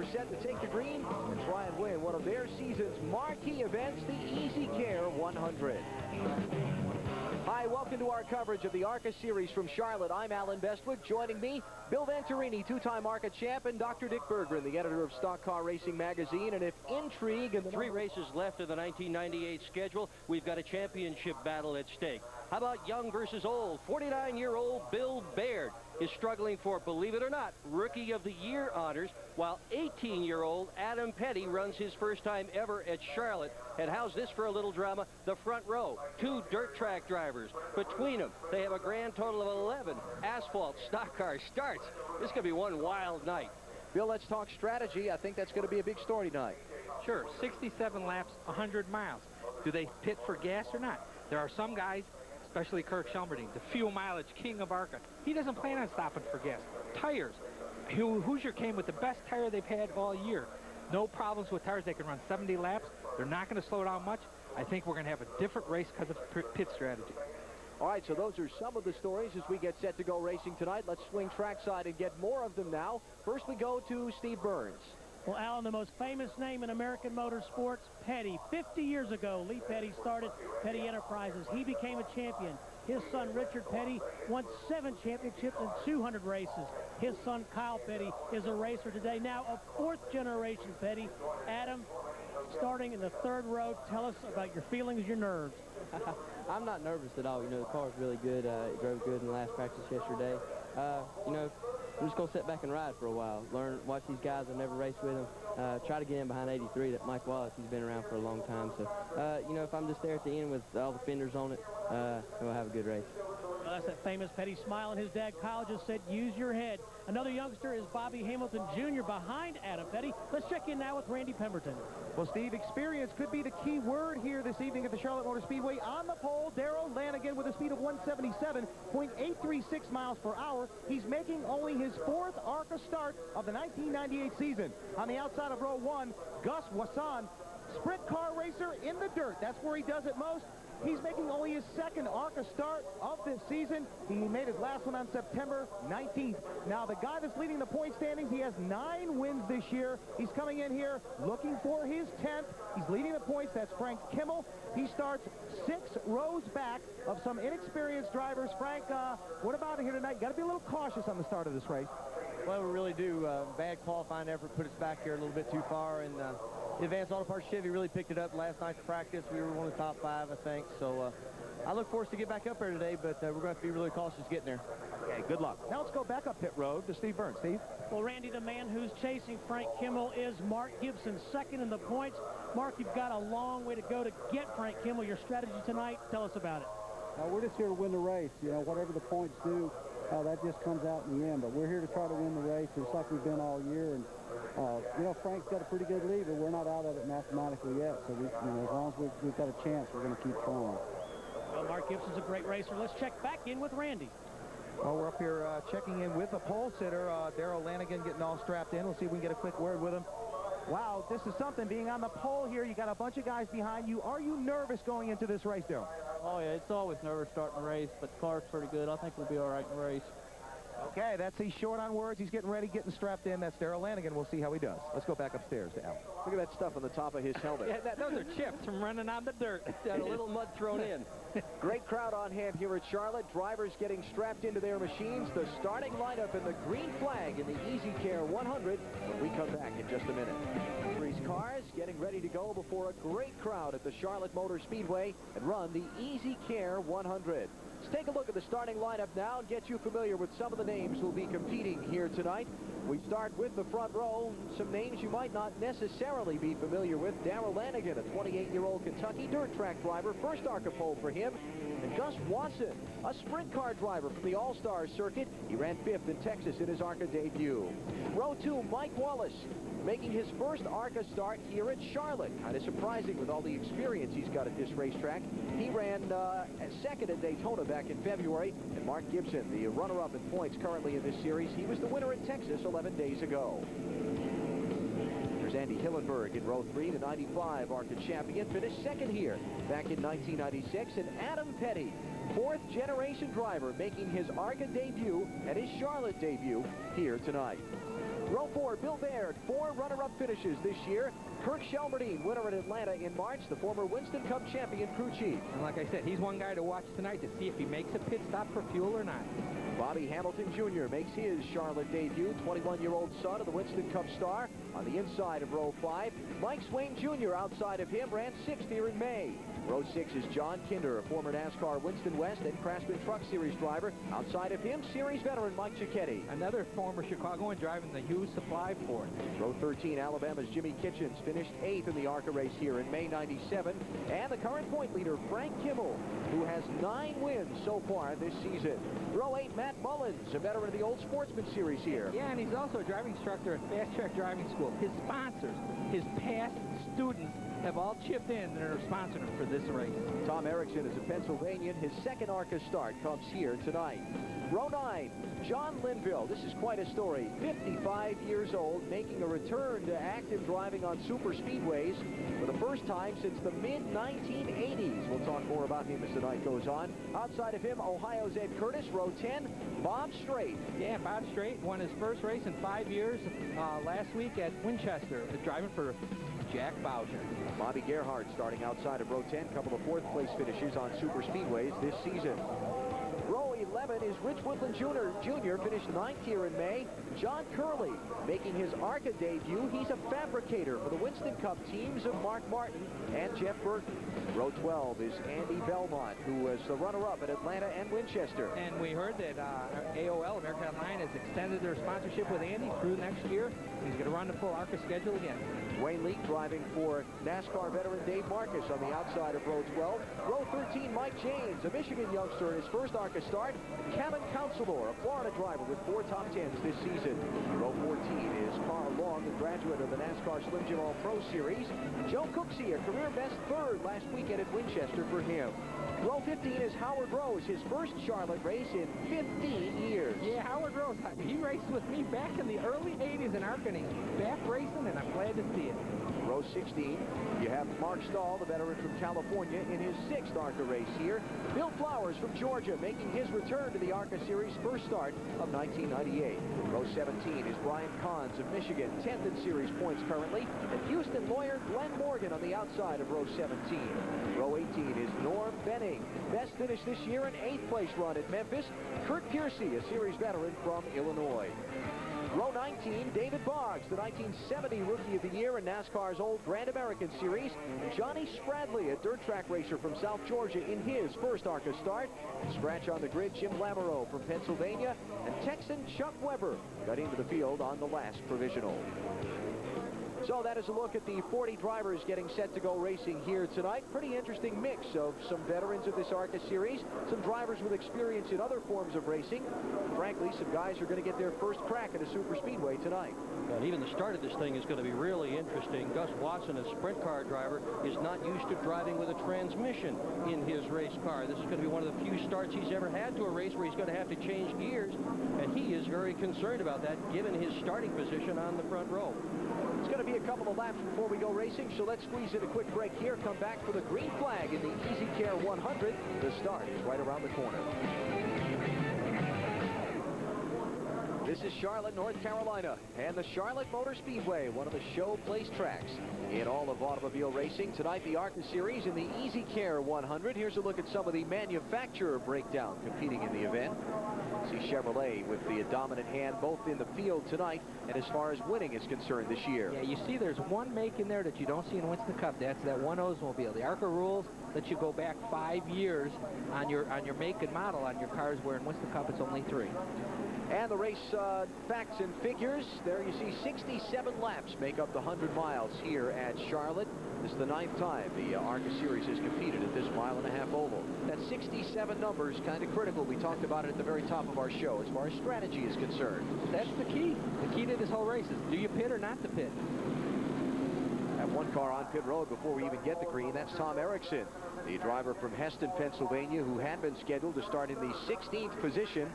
are set to take the green and try and win one of their season's marquee events, the EasyCare 100. Hi, welcome to our coverage of the ARCA Series from Charlotte. I'm Alan Bestwick. Joining me, Bill Venturini, two-time ARCA champ, and Dr. Dick Berggren, the editor of Stock Car Racing magazine. And if intrigue and 3 races left of the 1998 schedule, we've got a championship battle at stake. How about young versus old? 49-year-old Bill Baird is struggling for, believe it or not, Rookie of the Year honors, while 18-year-old Adam Petty runs his first time ever at Charlotte. And how's this for a little drama? The front row, 2 dirt track drivers. Between them, they have a grand total of 11 asphalt stock car starts. This could be one wild night. Bill, let's talk strategy. I think that's going to be a big story tonight. Sure, 67 laps, 100 miles. Do they pit for gas or not? There are some guys, especially Kirk Shelmerdine, the fuel mileage king of ARCA. He doesn't plan on stopping for gas. Tires. Hoosier came with the best tire they've had all year. No problems with tires. They can run 70 laps. They're not going to slow down much. I think we're going to have a different race because of pit strategy. All right, so those are some of the stories as we get set to go racing tonight. Let's swing trackside and get more of them now. First, we go to Steve Burns. Well, Alan, the most famous name in American motorsports, Petty. 50 years ago, Lee Petty started Petty Enterprises. He became a champion. His son, Richard Petty, won 7 championships and 200 races. His son, Kyle Petty, is a racer today, now a 4th-generation Petty. Adam, starting in the 3rd row, tell us about your feelings, your nerves. I'm not nervous at all. You know, the car's really good. It drove good in the last practice yesterday. You know, I'm just going to sit back and ride for a while. Watch these guys. I've never raced with them. Try to get in behind 83, that Mike Wallace. He's been around for a long time. So, you know, if I'm just there at the end with all the fenders on it, we'll have a good race. Well, that's that famous Petty smile, and his dad, Kyle, just said, use your head. Another youngster is Bobby Hamilton Jr. behind Adam Petty. Let's check in now with Randy Pemberton. Well, Steve, experience could be the key word here this evening at the Charlotte Motor Speedway. On the pole, Darrell Lanigan with a speed of 177.836 miles per hour. He's making only his 4th ARCA start of the 1998 season. On the outside of row 1, Gus Wasson, sprint car racer in the dirt. That's where he does it most. He's making only his 2nd ARCA start of this season. He made his last one on September 19th. Now, the guy that's leading the point standings, he has 9 wins this year. He's coming in here looking for his 10th. He's leading the points. That's Frank Kimmel. He starts 6 rows back of some inexperienced drivers. Frank, what about here tonight? You got to be a little cautious on the start of this race. Well, we really do. Bad qualifying effort put us back here a little bit too far, and the Advanced Auto Parts Chevy really picked it up last night's practice. We were one of the top 5, I think. So I look for us to get back up there today, but we're going to have to be really cautious getting there. Okay, good luck. Now let's go back up pit road to Steve Burns. Steve? Well, Randy, the man who's chasing Frank Kimmel is Mark Gibson, 2nd in the points. Mark, you've got a long way to go to get Frank Kimmel. Your strategy tonight, tell us about it. We're just here to win the race. You know, whatever the points do, that just comes out in the end. But we're here to try to win the race just like we've been all year. And you know, Frank's got a pretty good lead, but we're not out of it mathematically yet. So we, you know, as long as we've got a chance, we're going to keep trying. Well, Mark Gibson's a great racer. Let's check back in with Randy. Well, we're up here checking in with the pole sitter, Darrell Lanigan, getting all strapped in. We'll see if we can get a quick word with him. Wow, this is something, being on the pole here. You got a bunch of guys behind you. Are you nervous going into this race, Darrell? Oh, yeah, it's always nervous starting a race, but the car's pretty good. I think we'll be all right in the race. Okay, he's short on words. He's getting ready, getting strapped in. That's Darrell Lanigan. We'll see how he does. Let's go back upstairs to Al. Look at that stuff on the top of his helmet. Yeah, those are chips from running on the dirt. Got a little mud thrown in. Great crowd on hand here at Charlotte. Drivers getting strapped into their machines. The starting lineup in the green flag in the EasyCare 100 when we come back in just a minute. These cars getting ready to go before a great crowd at the Charlotte Motor Speedway and run the EasyCare 100. Let's take a look at the starting lineup now and get you familiar with some of the names who will be competing here tonight. We start with the front row. Some names you might not necessarily be familiar with. Darrell Lanigan, a 28-year-old Kentucky dirt track driver. First ARCA pole for him. And Gus Watson, a sprint car driver from the All-Star circuit. He ran 5th in Texas in his ARCA debut. Row 2, Mike Wallace, making his first ARCA start here at Charlotte. Kind of surprising with all the experience he's got at this racetrack. He ran 2nd at Daytona back in February. And Mark Gibson, the runner-up in points currently in this series, he was the winner at Texas 11 days ago. There's Andy Hillenberg in row 3, the 95 ARCA champion, finished 2nd here back in 1996. And Adam Petty, 4th-generation driver, making his ARCA debut and his Charlotte debut here tonight. Row 4, Bill Baird, 4 runner-up finishes this year. Kirk Shelmerdine, winner in Atlanta in March, the former Winston Cup champion crew chief. And like I said, he's one guy to watch tonight to see if he makes a pit stop for fuel or not. Bobby Hamilton Jr. makes his Charlotte debut, 21-year-old son of the Winston Cup star, on the inside of row 5. Mike Swain Jr. outside of him ran 6th here in May. Row 6 is John Kinder, a former NASCAR Winston West and Craftsman Truck Series driver. Outside of him, Series veteran Mike Cicchetti. Another former Chicagoan driving the Hughes Supply Ford. Row 13, Alabama's Jimmy Kitchens finished 8th in the ARCA race here in May '97. And the current point leader, Frank Kimmel, who has 9 wins so far this season. Row 8, Matt Mullins, a veteran of the Old Sportsman Series here. Yeah, and he's also a driving instructor at Fast Track Driving School. His sponsors, his past students, have all chipped in and are sponsoring him for this race. Tom Erickson is a Pennsylvanian. His second ARCA start comes here tonight. Row 9, John Linville. This is quite a story. 55 years old, making a return to active driving on super speedways for the first time since the mid-1980s. We'll talk more about him as the night goes on. Outside of him, Ohio's Ed Curtis. Row 10, Bob Strait. Yeah, Bob Strait won his first race in 5 years last week at Winchester, driving for Jack Bowser. Bobby Gerhardt starting outside of row 10. Couple of fourth-place finishes on super speedways this season. Row 11 is Rich Woodland Jr. finished 9th here in May. John Curley making his ARCA debut. He's a fabricator for the Winston Cup teams of Mark Martin and Jeff Burton. Row 12 is Andy Belmont, who was the runner-up at Atlanta and Winchester. And we heard that AOL, American Online, has extended their sponsorship with Andy through next year. He's going to run the full ARCA schedule again. Wayne Leake driving for NASCAR veteran Dave Marcus on the outside of row 12. Row 13, Mike James, a Michigan youngster in his first ARCA start. Kevin Counselor, a Florida driver with 4 top 10s this season. Row 14 is Carl Long, a graduate of the NASCAR Slim Jim All-Pro Series. Joe Cooksey, a career best 3rd last weekend at Winchester for him. Row 15 is Howard Rose, his first Charlotte race in 15 years. Yeah, Howard Rose, he raced with me back in the early 80s in ARCA, and he's back racing, and I'm glad to see it. Row 16, you have Mark Stahl, the veteran from California, in his 6th ARCA race here. Bill Flowers from Georgia making his return to the ARCA Series first start of 1998. Row 17 is Brian Kahns of Michigan, 10th in series points currently, and Houston lawyer Glenn Morgan on the outside of row 17. Row 18 is Norm Benning, best finish this year, an 8th place run at Memphis. Kurt Piercy, a series veteran from Illinois. Row 19, David Boggs, the 1970 Rookie of the Year in NASCAR's Old Grand American Series. Johnny Spradley, a dirt track racer from South Georgia in his first ARCA start. Scratch on the grid, Jim Lamoureux from Pennsylvania. And Texan Chuck Weber got into the field on the last provisional. So that is a look at the 40 drivers getting set to go racing here tonight. Pretty interesting mix of some veterans of this ARCA series, some drivers with experience in other forms of racing. Frankly, some guys are going to get their first crack at a super speedway tonight. And even the start of this thing is going to be really interesting. Gus Watson, a sprint car driver, is not used to driving with a transmission in his race car. This is going to be one of the few starts he's ever had to a race where he's going to have to change gears, and he is very concerned about that given his starting position on the front row. It's going to be a couple of laps before we go racing, so let's squeeze in a quick break here. Come back for the green flag in the EasyCare 100. The start is right around the corner. This is Charlotte, North Carolina, and the Charlotte Motor Speedway, one of the show place tracks in all of automobile racing. Tonight, the ARCA Series in the EasyCare 100. Here's a look at some of the manufacturer breakdown competing in the event. See Chevrolet with the dominant hand both in the field tonight and as far as winning is concerned this year. Yeah, you see there's one make in there that you don't see in Winston Cup. That's that one Oldsmobile. The ARCA rules let you go back 5 years on your make and model on your cars, where in Winston Cup it's only 3. And the race facts and figures. There you see 67 laps make up the 100 miles here at Charlotte. This is the 9th time the ARCA Series has competed at this mile-and-a-half oval. That 67 numbers kind of critical. We talked about it at the very top of our show as far as strategy is concerned. That's the key. The key to this whole race is, do you pit or not to pit? Have one car on pit road before we even get the green. That's Tom Erickson, the driver from Heston, Pennsylvania, who had been scheduled to start in the 16th position,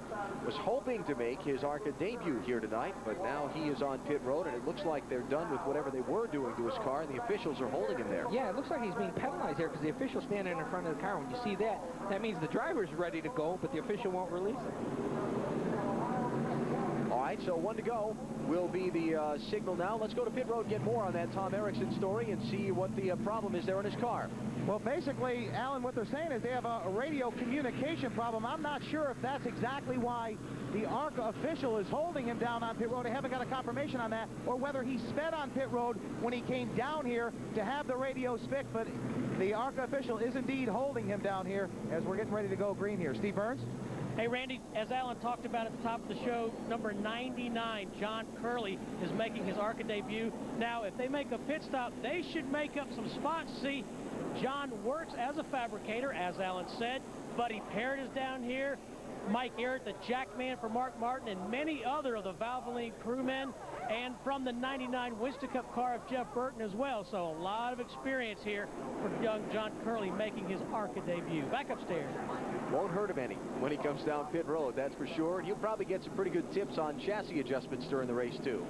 was hoping to make his ARCA debut here tonight, but now he is on pit road, and it looks like they're done with whatever they were doing to his car, and the officials are holding him there. Yeah, it looks like he's being penalized here because the official's standing in front of the car. When you see that, that means the driver's ready to go, but the official won't release him. All right, right, so 1 to go will be the signal now. Let's go to pit road, get more on that Tom Erickson story, and see what the problem is there in his car. Well, basically, Alan, what they're saying is they have a radio communication problem. I'm not sure if that's exactly why the ARCA official is holding him down on pit road. I haven't got a confirmation on that, or whether he sped on pit road when he came down here to have the radios fixed, but the ARCA official is indeed holding him down here as we're getting ready to go green here. Steve Burns? Hey, Randy, as Alan talked about at the top of the show, number 99, John Curley, is making his ARCA debut. Now, if they make a pit stop, they should make up some spots. See, John works as a fabricator, as Alan said. Buddy Parrott is down here. Mike Garrett, the jackman for Mark Martin, and many other of the Valvoline crewmen, and from the 99 Winston Cup car of Jeff Burton as well. So a lot of experience here for young John Curley making his ARCA debut. Back upstairs. Won't hurt him any when he comes down pit road, that's for sure. And you'll probably get some pretty good tips on chassis adjustments during the race, too.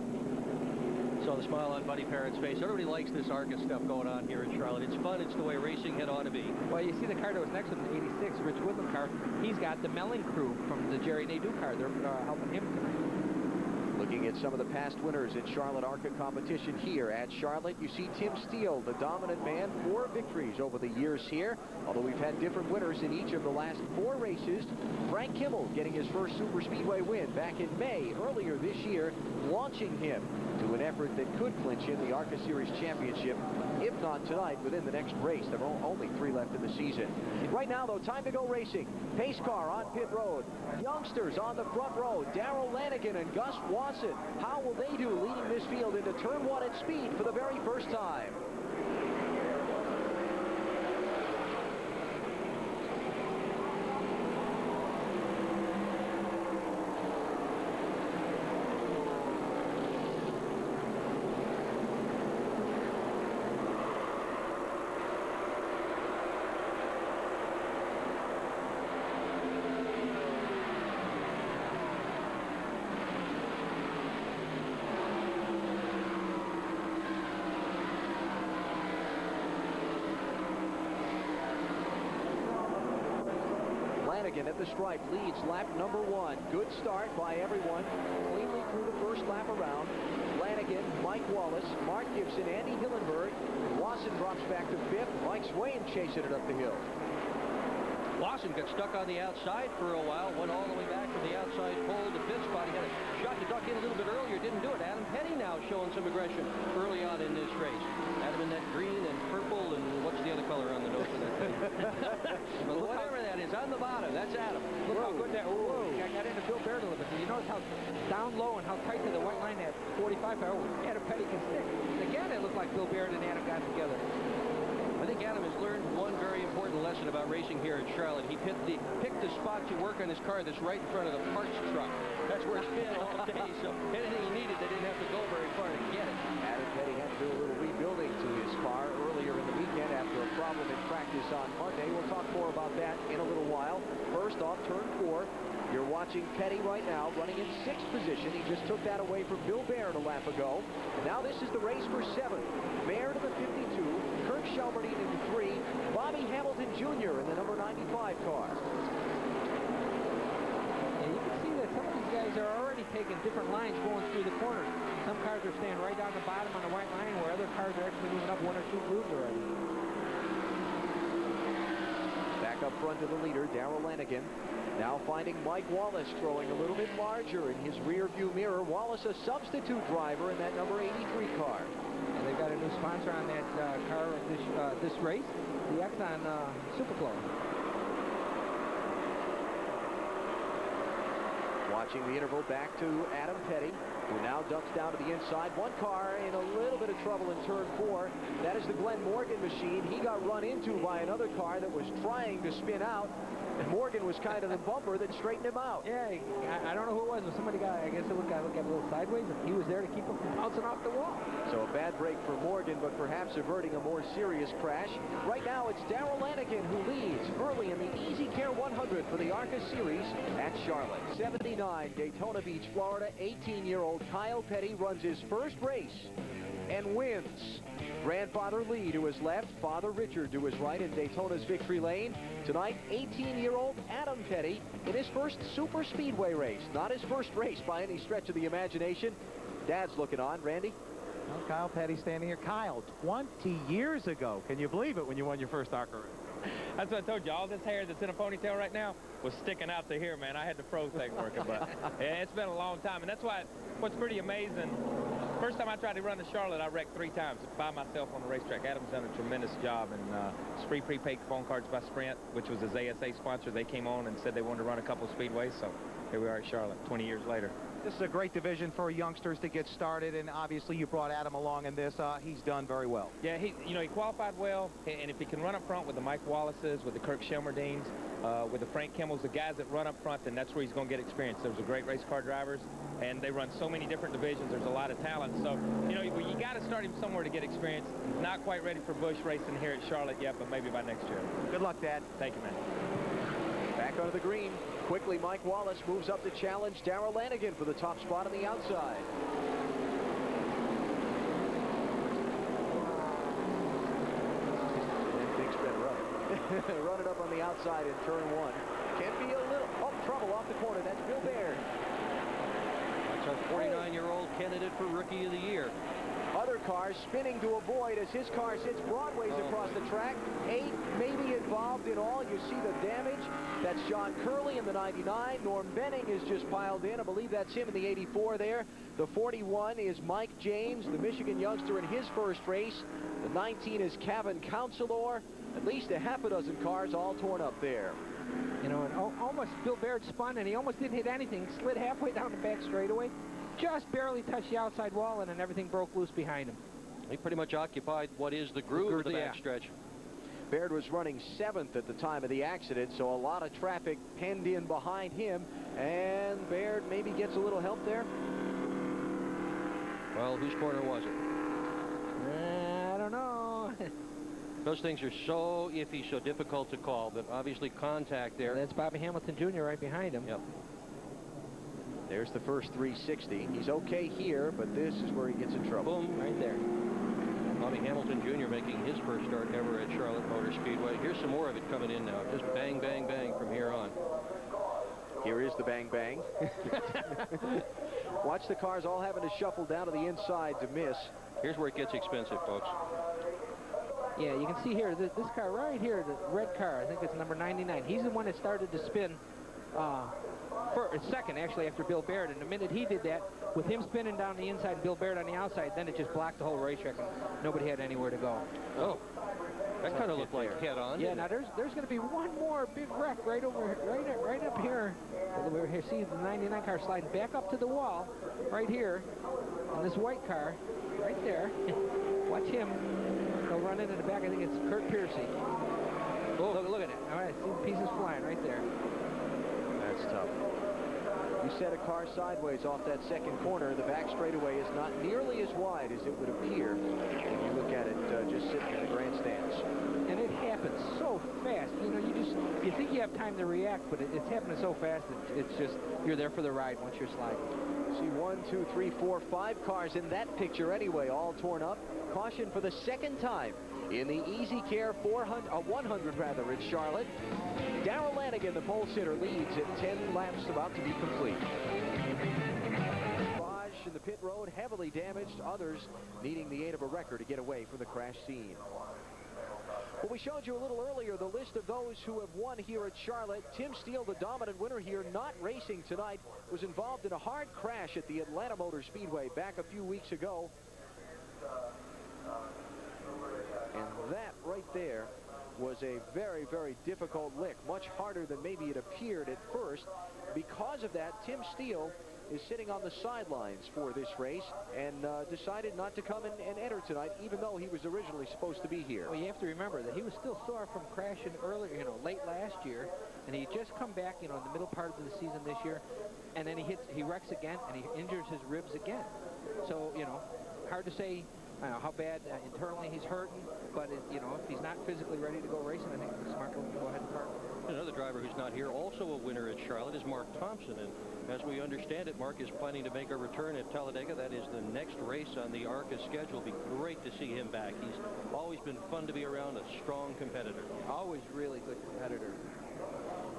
So the smile on Buddy Parrott's face. Everybody likes this ARCA stuff going on here in Charlotte. It's fun. It's the way racing had ought to be. Well, you see the car that was next to the 86, Rich Woodland car. He's got the Melling crew from the Jerry Nadeau car. They're helping him tonight. Looking at some of the past winners in Charlotte ARCA competition here at Charlotte, you see Tim Steele, the dominant man, 4 victories over the years here. Although we've had different winners in each of the last 4 races. Frank Kimmel getting his first Super Speedway win back in May earlier this year, launching him to an effort that could clinch him the ARCA Series Championship, if not tonight, within the next race. There are only 3 left in the season. Right now, though, time to go racing. Pace car on pit road. Youngsters on the front row. Darrell Lanigan and Gus Wasson. How will they do leading this field into turn 1 at speed for the very first time? Flanagan at the stripe leads lap number 1. Good start by everyone. Cleanly through the first lap around. Flanagan, Mike Wallace, Mark Gibson, Andy Hillenberg. Wasson drops back to 5th. Mike Swain chasing it up the hill. Wasson got stuck on the outside for a while, went all the way back from the outside pole to pit spot. He had a shot to duck in a little bit earlier, didn't do it. Adam Petty now showing some aggression early on in this race. Adam in that green and purple, and what's the other color on the nose of that thing? But whatever that is, on the bottom, that's Adam. Look how good that, I got into Bill Baird a little bit. You notice how down low and how tight to the white line that 45 car. Adam Petty can stick. Again, it looked like Bill Baird and Adam got together. I think Adam has learned one very important lesson about racing here in Charlotte. He picked a spot to work on his car that's right in front of the parts truck. That's where it's been all day, so anything he needed, they didn't have to go very far to get it. Adam Petty had to do a little rebuilding to his car earlier in the weekend after a problem in practice on Monday. We'll talk more about that in a little while. First off, turn 4. You're watching Petty right now running in 6th position. He just took that away from Bill Baird a lap ago. Now this is the race for 7th. Baird in the 52, Kirk Shelmerdine in the 3, Bobby Hamilton Jr. in the number 95 car. And you can see that some of these guys are already taking different lines going through the corners. Some cars are staying right down the bottom on the white line, where other cars are actually moving up 1 or 2 grooves already. Back up front to the leader, Darrell Lanigan. Now finding Mike Wallace throwing a little bit larger in his rear view mirror. Wallace a substitute driver in that number 83 car. And they've got a new sponsor on that car this race, the Exxon Superflow. Watching the interval back to Adam Petty, who now dumps down to the inside. One car in a little bit of trouble in turn 4. That is the Glenn Morgan machine. He got run into by another car that was trying to spin out. And Morgan was kind of the bumper that straightened him out. Yeah, I don't know who it was, but somebody got, I guess it got a little sideways, and he was there to keep him from bouncing off the wall. So a bad break for Morgan, but perhaps averting a more serious crash. Right now, it's Darrell Lanigan who leads early in the EasyCare 100 for the ARCA Series at Charlotte. 79, Daytona Beach, Florida. 18-year-old Kyle Petty runs his first race and wins. Grandfather Lee to his left, Father Richard to his right in Daytona's victory lane. Tonight, 18-year-old Adam Petty in his first super speedway race. Not his first race by any stretch of the imagination. Dad's looking on. Randy? Well, Kyle Petty standing here. Kyle, 20 years ago. Can you believe it when you won your first ARCA race? That's what I told you. All this hair that's in a ponytail right now was sticking out to here, man. I had the fro thing working, but yeah, it's been a long time. And that's why what's pretty amazing, first time I tried to run to Charlotte, I wrecked 3 times by myself on the racetrack. Adam's done a tremendous job. And Spree prepaid phone cards by Sprint, which was his ASA sponsor. They came on and said they wanted to run a couple of speedways. So here we are at Charlotte 20 years later. This is a great division for youngsters to get started, and obviously you brought Adam along in this. He's done very well. Yeah, he qualified well, and if he can run up front with the Mike Wallaces, with the Kirk Shelmerdines, with the Frank Kimmels, the guys that run up front, then that's where he's going to get experience. There's a great race car drivers, and they run so many different divisions. There's a lot of talent. So, you got to start him somewhere to get experience. He's not quite ready for Busch racing here at Charlotte yet, but maybe by next year. Good luck, Dad. Thank you, man. Back onto the green. Quickly, Mike Wallace moves up to challenge Darrell Lanigan for the top spot on the outside. And Big Spin running. Running up on the outside in turn 1. Can be a little trouble off the corner. That's Bill Baird. That's our 49-year-old candidate for Rookie of the Year. Other cars spinning to avoid as his car sits broadways across the track. 8 maybe involved in all. You see the damage. That's John Curley in the 99. Norm Benning is just piled in. I believe that's him in the 84 there. The 41 is Mike James, the Michigan youngster in his first race. The 19 is Kevin Counselor. At least a half a dozen cars all torn up there. And almost Bill Baird spun, and he almost didn't hit anything. Slid halfway down the back straightaway. Just barely touched the outside wall, and then everything broke loose behind him. He pretty much occupied what is the groove of the backstretch. Baird was running 7th at the time of the accident, so a lot of traffic penned in behind him, and Baird maybe gets a little help there. Well, whose corner was it? I don't know. Those things are so iffy, so difficult to call, but obviously contact there. That's Bobby Hamilton Jr. right behind him. Yep. There's the first 360. He's okay here, but this is where he gets in trouble. Boom, right there. Bobby Hamilton Jr. making his first start ever at Charlotte Motor Speedway. Here's some more of it coming in now. Just bang, bang, bang from here on. Here is the bang, bang. Watch the cars all having to shuffle down to the inside to miss. Here's where it gets expensive, folks. Yeah, you can see here, this car right here, the red car, I think it's number 99. He's the one that started to spin second, actually, after Bill Baird. And the minute he did that, with him spinning down the inside and Bill Baird on the outside, then it just blocked the whole racetrack, and nobody had anywhere to go. Oh, that kind of looked like head-on. Yeah, now there's going to be one more big wreck right up here. We're here, see the 99 car sliding back up to the wall, right here, and this white car, right there. Watch him go run into the back. I think it's Kurt Piercy. Oh, look at it. All right, see the pieces flying right there. That's tough. You set a car sideways off that second corner. The back straightaway is not nearly as wide as it would appear if you look at it just sitting in the grandstands. And it happens so fast. You think you have time to react, but it's happening so fast that it's just, you're there for the ride once you're sliding. See 1, 2, 3, 4, 5 cars in that picture anyway, all torn up. Caution for the second time in the EasyCare 100 rather in Charlotte. Darrell Lanigan, the pole sitter, leads at 10 laps about to be complete. Garage in the pit road, heavily damaged. Others needing the aid of a wrecker to get away from the crash scene. Well, we showed you a little earlier the list of those who have won here at Charlotte. Tim Steele, the dominant winner here, not racing tonight, was involved in a hard crash at the Atlanta Motor Speedway back a few weeks ago. And that right there was a very, very difficult lick, much harder than maybe it appeared at first. Because of that, Tim Steele is sitting on the sidelines for this race and decided not to come and enter tonight, even though he was originally supposed to be here. Well, you have to remember that he was still sore from crashing earlier, late last year, and he just come back, in the middle part of the season this year, and then he wrecks again, and he injures his ribs again. So, hard to say I don't know how bad internally he's hurting, but you know, if he's not physically ready to go racing, I think it's smart to go ahead and park. Another driver who's not here, also a winner at Charlotte, is Mark Thompson. And as we understand it, Mark is planning to make a return at Talladega. That is the next race on the ARCA schedule. It'll be great to see him back. He's always been fun to be around, a strong competitor. Always really good competitor.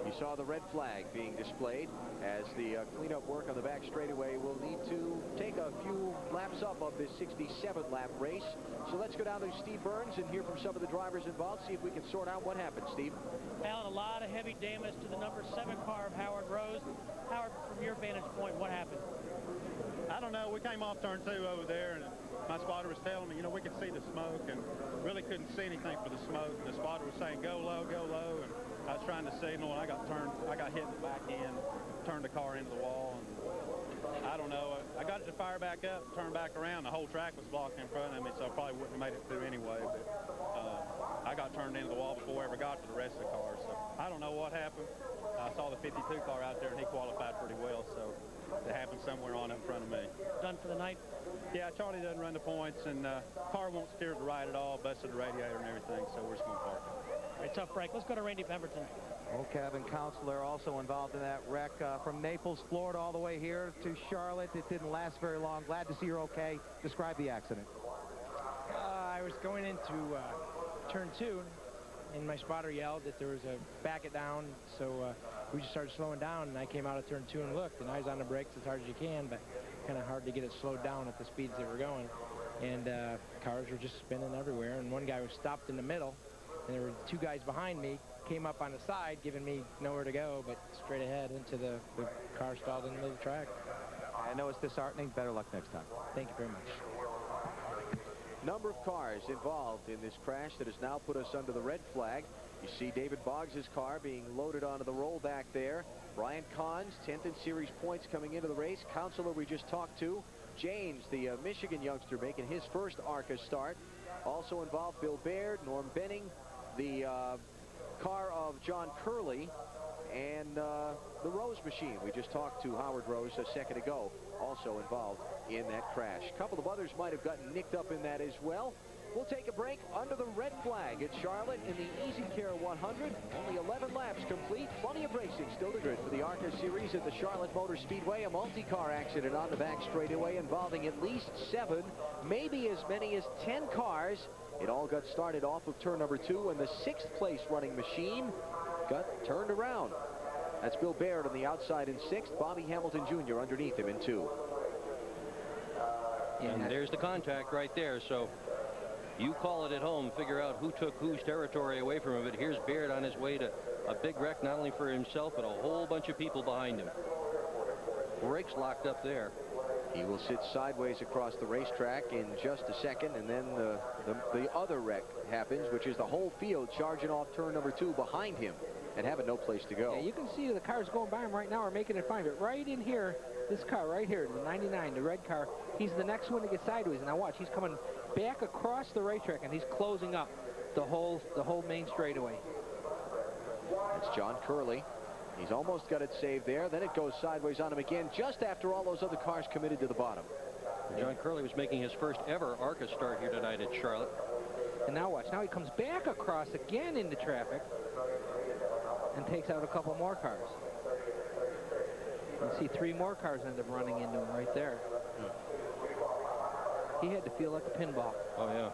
You saw the red flag being displayed as the cleanup work on the back straightaway will need to take a few laps up of this 67-lap race. So let's go down to Steve Burns and hear from some of the drivers involved, see if we can sort out what happened. Steve? Alan, a lot of heavy damage to the number 7 car of Howard Rose. Howard, from your vantage point, what happened? I don't know. We came off turn 2 over there, and my spotter was telling me, you know, we could see the smoke and really couldn't see anything for the smoke. And the spotter was saying, go low, and I was trying to signal, and I got hit in the back end, turned the car into the wall, and I don't know. I got it to fire back up, turned back around. The whole track was blocked in front of me, so I probably wouldn't have made it through anyway. But I got turned into the wall before I ever got to the rest of the cars. So I don't know what happened. I saw the 52 car out there, and he qualified pretty well, so it happened somewhere on in front of me. Done for the night? Yeah, Charlie doesn't run the points, and car won't steer to the right at all, busted the radiator and everything, so we're just going to park it. All right, tough break. Let's go to Randy Pemberton. Old Cabin Counselor also involved in that wreck from Naples, Florida, all the way here to Charlotte. It didn't last very long. Glad to see you're okay. Describe the accident. I was going into turn 2, and my spotter yelled that there was a back it down, so we just started slowing down, and I came out of turn 2 and looked, and I was on the brakes as hard as you can, but kind of hard to get it slowed down at the speeds they were going. And cars were just spinning everywhere, and one guy was stopped in the middle, and there were 2 guys behind me, came up on the side, giving me nowhere to go, but straight ahead into the car stalled in the middle of the track. I know it's disheartening. Better luck next time. Thank you very much. Number of cars involved in this crash that has now put us under the red flag. You see David Boggs' car being loaded onto the rollback there. Brian Cahn's 10th in series points coming into the race. Counselor we just talked to. James, the Michigan youngster, making his first ARCA start. Also involved Bill Baird, Norm Benning, the car of John Curley, and the Rose machine. We just talked to Howard Rose a second ago, also involved in that crash. A couple of others might have gotten nicked up in that as well. We'll take a break under the red flag at Charlotte in the EasyCare 100. Only 11 laps complete. Plenty of racing still to good for the ARCA series at the Charlotte Motor Speedway. A multi-car accident on the back straightaway involving at least 7, maybe as many as 10 cars. It all got started off of turn number 2 when the 6th place running machine got turned around. That's Bill Baird on the outside in 6th. Bobby Hamilton Jr. underneath him in 2. And there's the contact right there. So you call it at home, figure out who took whose territory away from him. But here's Baird on his way to a big wreck, not only for himself, but a whole bunch of people behind him. Brakes locked up there. He will sit sideways across the racetrack in just a second, and then the other wreck happens, which is the whole field charging off turn number 2 behind him and having no place to go. Yeah, you can see the cars going by him right now are making it fine, but right in here, this car right here, the 99, the red car, he's the next one to get sideways. And now watch, he's coming back across the racetrack, and he's closing up the whole main straightaway. That's John Curley. He's almost got it saved there. Then it goes sideways on him again just after all those other cars committed to the bottom. John Curley was making his first ever ARCA start here tonight at Charlotte. And now watch. Now he comes back across again into traffic and takes out a couple more cars. You can see 3 more cars end up running into him right there. He had to feel like a pinball. Oh, yeah.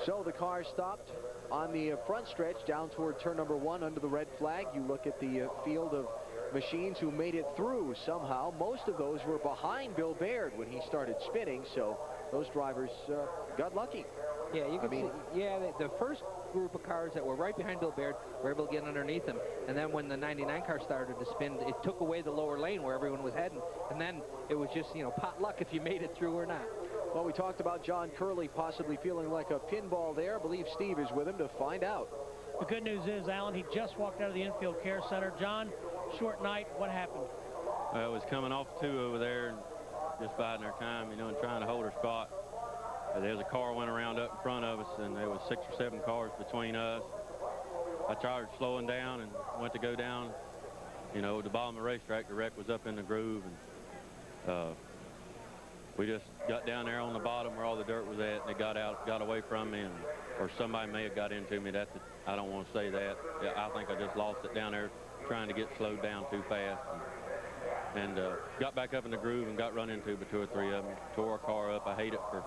So the car stopped on the front stretch down toward turn number 1 under the red flag. You look at the field of machines who made it through somehow. Most of those were behind Bill Baird when he started spinning, so those drivers got lucky. Yeah, you can see. Yeah, the first group of cars that were right behind Bill Baird were able to get underneath him. And then when the 99 car started to spin, it took away the lower lane where everyone was heading. And then it was just, you know, pot luck if you made it through or not. Well, we talked about John Curley possibly feeling like a pinball there. I believe Steve is with him to find out. The good news is, Alan, he just walked out of the infield care center. John, short night, what happened? Well, was coming off 2 over there and just biding our time, you know, and trying to hold our spot. There's a car went around up in front of us, and there was 6 or 7 cars between us. I tried slowing down and went to go down, you know, at the bottom of the racetrack. The wreck was up in the groove, and we just got down there on the bottom where all the dirt was at, and it got away from me, or somebody may have got into me. I don't want to say that. Yeah, I think I just lost it down there trying to get slowed down too fast. And got back up in the groove and got run into by 2 or 3 of them. Tore our car up. I hate it for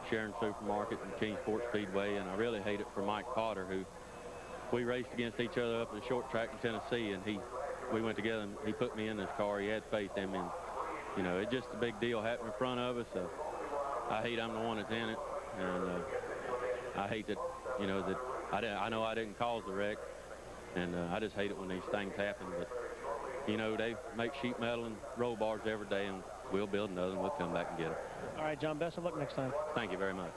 Sharon Supermarket and Kingsport Speedway, and I really hate it for Mike Potter, who we raced against each other up at the short track in Tennessee, and we went together, and he put me in this car. He had faith in me, and, you know, it's just a big deal happening in front of us. I hate I'm the one that's in it, and I hate that, you know, that I know I didn't cause the wreck, and I just hate it when these things happen. But, you know, they make sheet metal and roll bars every day, and we'll build another, and we'll come back and get it. All right, John, best of luck next time. Thank you very much.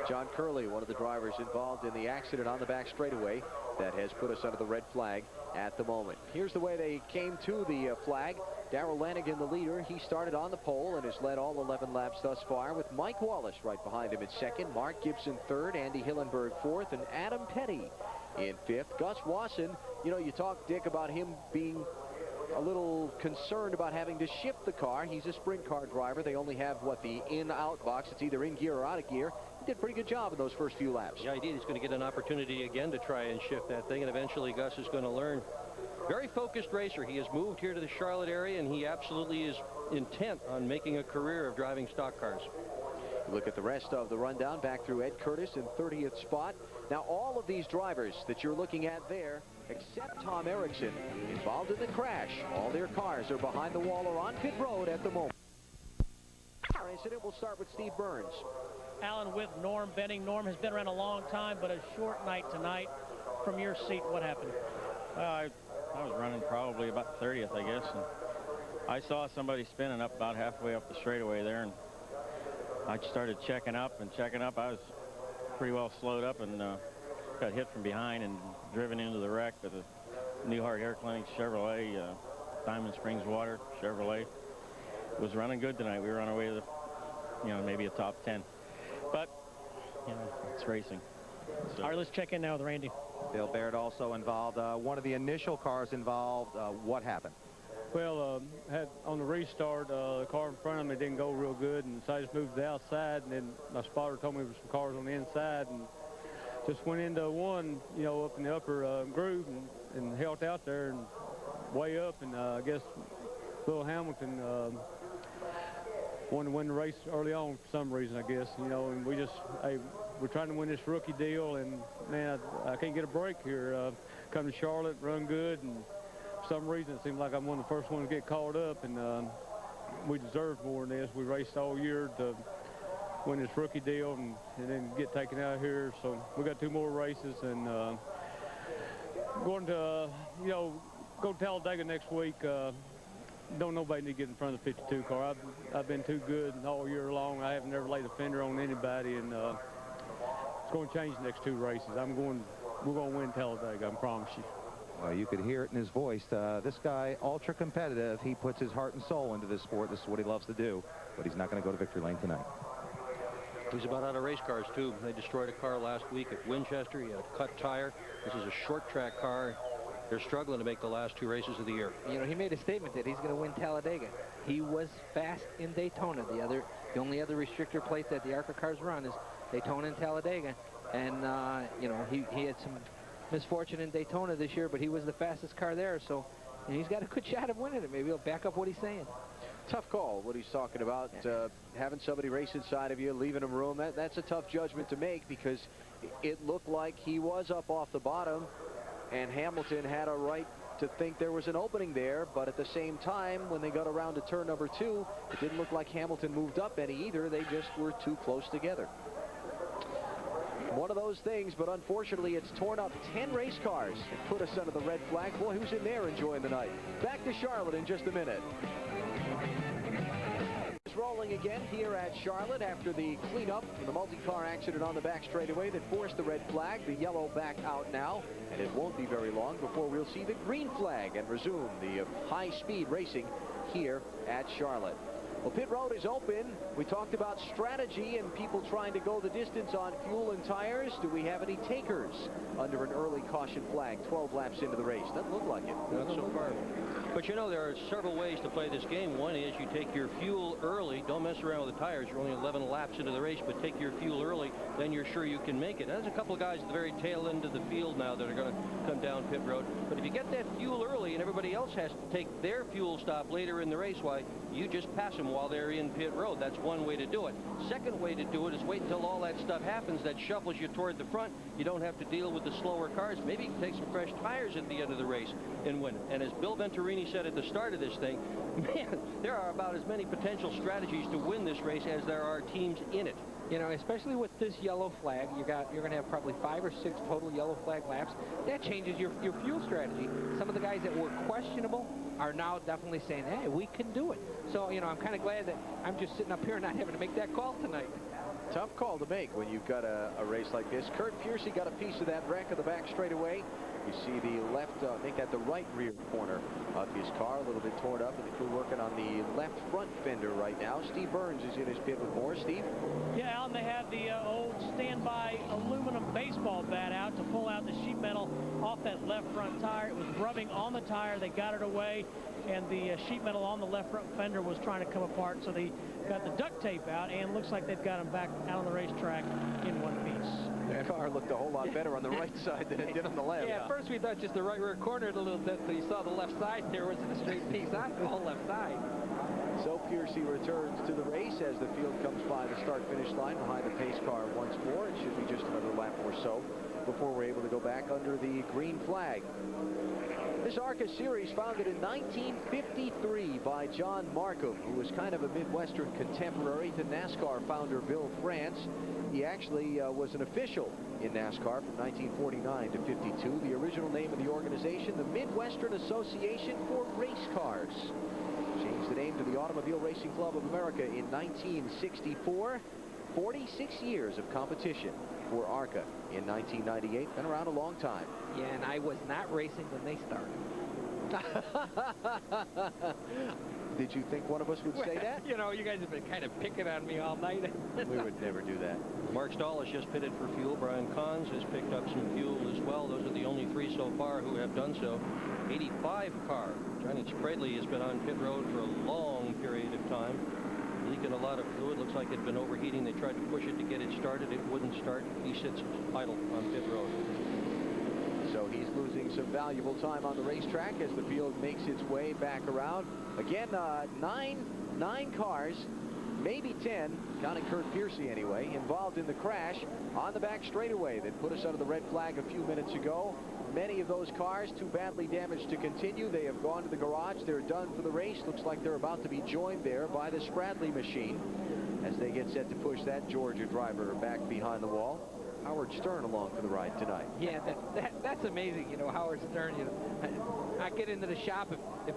John Curley, one of the drivers involved in the accident on the back straightaway that has put us under the red flag at the moment. Here's the way they came to the flag. Darrell Lanigan, the leader, he started on the pole and has led all 11 laps thus far, with Mike Wallace right behind him in second, Mark Gibson third, Andy Hillenberg fourth, and Adam Petty in fifth. Gus Wasson, you know, you talk, Dick, about him being a little concerned about having to shift the car. He's a sprint car driver. They only have, what, the in-out box. It's either in gear or out of gear. He did a pretty good job in those first few laps. Yeah, he did. He's going to get an opportunity again to try and shift that thing, and eventually Gus is going to learn. Very focused racer. He has moved here to the Charlotte area, and he absolutely is intent on making a career of driving stock cars. Look at the rest of the rundown. Back through Ed Curtis in 30th spot. Now, all of these drivers that you're looking at there, except Tom Erickson, involved in the crash. All their cars are behind the wall or on pit road at the moment. Our incident will start with Steve Burns. Alan, with Norm Benning. Norm has been around a long time, but a short night tonight. From your seat, what happened? I was running probably about 30th, I guess, and I saw somebody spinning up about halfway up the straightaway there, and I started checking up. I was pretty well slowed up and got hit from behind and driven into the wreck with a Newhart Air Clinics Chevrolet, Diamond Springs Water Chevrolet. It was running good tonight. We were on our way to, maybe a top 10. But, it's racing. So. All right, let's check in now with Randy. Bill Baird also involved. One of the initial cars involved. What happened? Well, had on the restart, the car in front of me didn't go real good, and so I just moved to the outside, and then my spotter told me there was some cars on the inside, and just went into one, up in the upper groove and held out there and way up, and I guess Bill Hamilton wanted to win the race early on for some reason, I guess, and we just, we're trying to win this rookie deal, and man, I can't get a break here. Come to Charlotte, run good, and for some reason it seems like I'm one of the first ones to get called up, and we deserve more than this. We raced all year to win this rookie deal and then get taken out here, so we got 2 more races, and going to go to Talladega next week. Don't nobody need to get in front of the 52 car. I've been too good all year long. I haven't ever laid a fender on anybody, and it's going to change the next 2 races. We're going to win Talladega, I promise you. Well, you could hear it in his voice. This guy, ultra competitive. He puts his heart and soul into this sport. This is what he loves to do, but he's not going to go to victory lane tonight. He's about out of race cars, too. They destroyed a car last week at Winchester. He had a cut tire. This is a short track car. They're struggling to make the last 2 races of the year. He made a statement that he's going to win Talladega. He was fast in Daytona. The only other restrictor plate that the ARCA cars run is Daytona and Talladega. And, he had some misfortune in Daytona this year, but he was the fastest car there. So he's got a good shot of winning it. Maybe he'll back up what he's saying. Tough call, what he's talking about. Having somebody race inside of you, leaving him room. That's a tough judgment to make, because it looked like he was up off the bottom, and Hamilton had a right to think there was an opening there, but at the same time, when they got around to turn number 2, it didn't look like Hamilton moved up any either. They just were too close together. One of those things, but unfortunately, it's torn up 10 race cars and put us under the red flag. Boy, who's in there enjoying the night? Back to Charlotte in just a minute. Rolling again here at Charlotte after the cleanup from the multi-car accident on the back straightaway that forced the red flag. The yellow back out now, and it won't be very long before we'll see the green flag and resume the high-speed racing here at Charlotte. Well, pit road is open. We talked about strategy and people trying to go the distance on fuel and tires. Do we have any takers under an early caution flag 12 laps into the race? Doesn't look like it. Not so far. But you know, there are several ways to play this game. One is you take your fuel early. Don't mess around with the tires. You're only 11 laps into the race, but take your fuel early. Then you're sure you can make it. There's a couple of guys at the very tail end of the field now that are going to come down pit road. But if you get that fuel early and everybody else has to take their fuel stop later in the race, why, you just pass them while they're in pit road. That's one way to do it. Second way to do it is wait until all that stuff happens. That shuffles you toward the front. You don't have to deal with the slower cars. Maybe you can take some fresh tires at the end of the race and win. And as Bill Venturini said at the start of this thing, man, there are about as many potential strategies to win this race as there are teams in it. You know, especially with this yellow flag, you're going to have probably 5 or 6 total yellow flag laps. That changes your fuel strategy. Some of the guys that were questionable are now definitely saying, hey, we can do it. So, you know, I'm kind of glad that I'm just sitting up here and not having to make that call tonight. Tough call to make when you've got a race like this. Kurt Piercy got a piece of that wreck of the back straightaway. You see the left, I think at the right rear corner of his car, a little bit torn up, and the crew working on the left front fender right now. Steve Burns is in his pit with more. Steve? Yeah, Alan, they had the old standby aluminum baseball bat out to pull out the sheet metal off that left front tire. It was rubbing on the tire. They got it away, and the sheet metal on the left front fender was trying to come apart, so they got the duct tape out, and looks like they've got him back out on the racetrack in one piece. The car looked a whole lot better on the right side than it did on the left. Yeah, at first we thought just the right rear corner a little bit, so you saw the left side there was a straight piece on the whole left side. So Piercy returns to the race as the field comes by the start-finish line behind the pace car once more. It should be just another lap or so before we're able to go back under the green flag. This ARCA series founded in 1953 by John Markham, who was kind of a Midwestern contemporary to NASCAR founder Bill France. He actually was an official in NASCAR from 1949 to 52. The original name of the organization, the Midwestern Association for Race Cars. Changed the name to the Automobile Racing Club of America in 1964. 46 years of competition for ARCA in 1998. Been around a long time. Yeah, and I was not racing when they started. Did you think one of us would say that? You know, you guys have been kind of picking on me all night. We would never do that. Mark Stahl has just pitted for fuel. Brian Cons has picked up some fuel as well. Those are the only 3 so far who have done so. 85 car. Johnny Spradley has been on pit road for a long period of time. Leaking a lot of fluid. Looks like it'd been overheating. They tried to push it to get it started. It wouldn't start. He sits idle on pit road. So he's losing some valuable time on the racetrack as the field makes its way back around. Again, nine cars, maybe 10, counting Kurt Piercy anyway, involved in the crash on the back straightaway that put us under the red flag a few minutes ago. Many of those cars too badly damaged to continue. They have gone to the garage. They're done for the race. Looks like they're about to be joined there by the Spradley machine as they get set to push that Georgia driver back behind the wall. Howard Stern along for the ride tonight. Yeah, that's amazing. You know, Howard Stern, you know, I get into the shop. If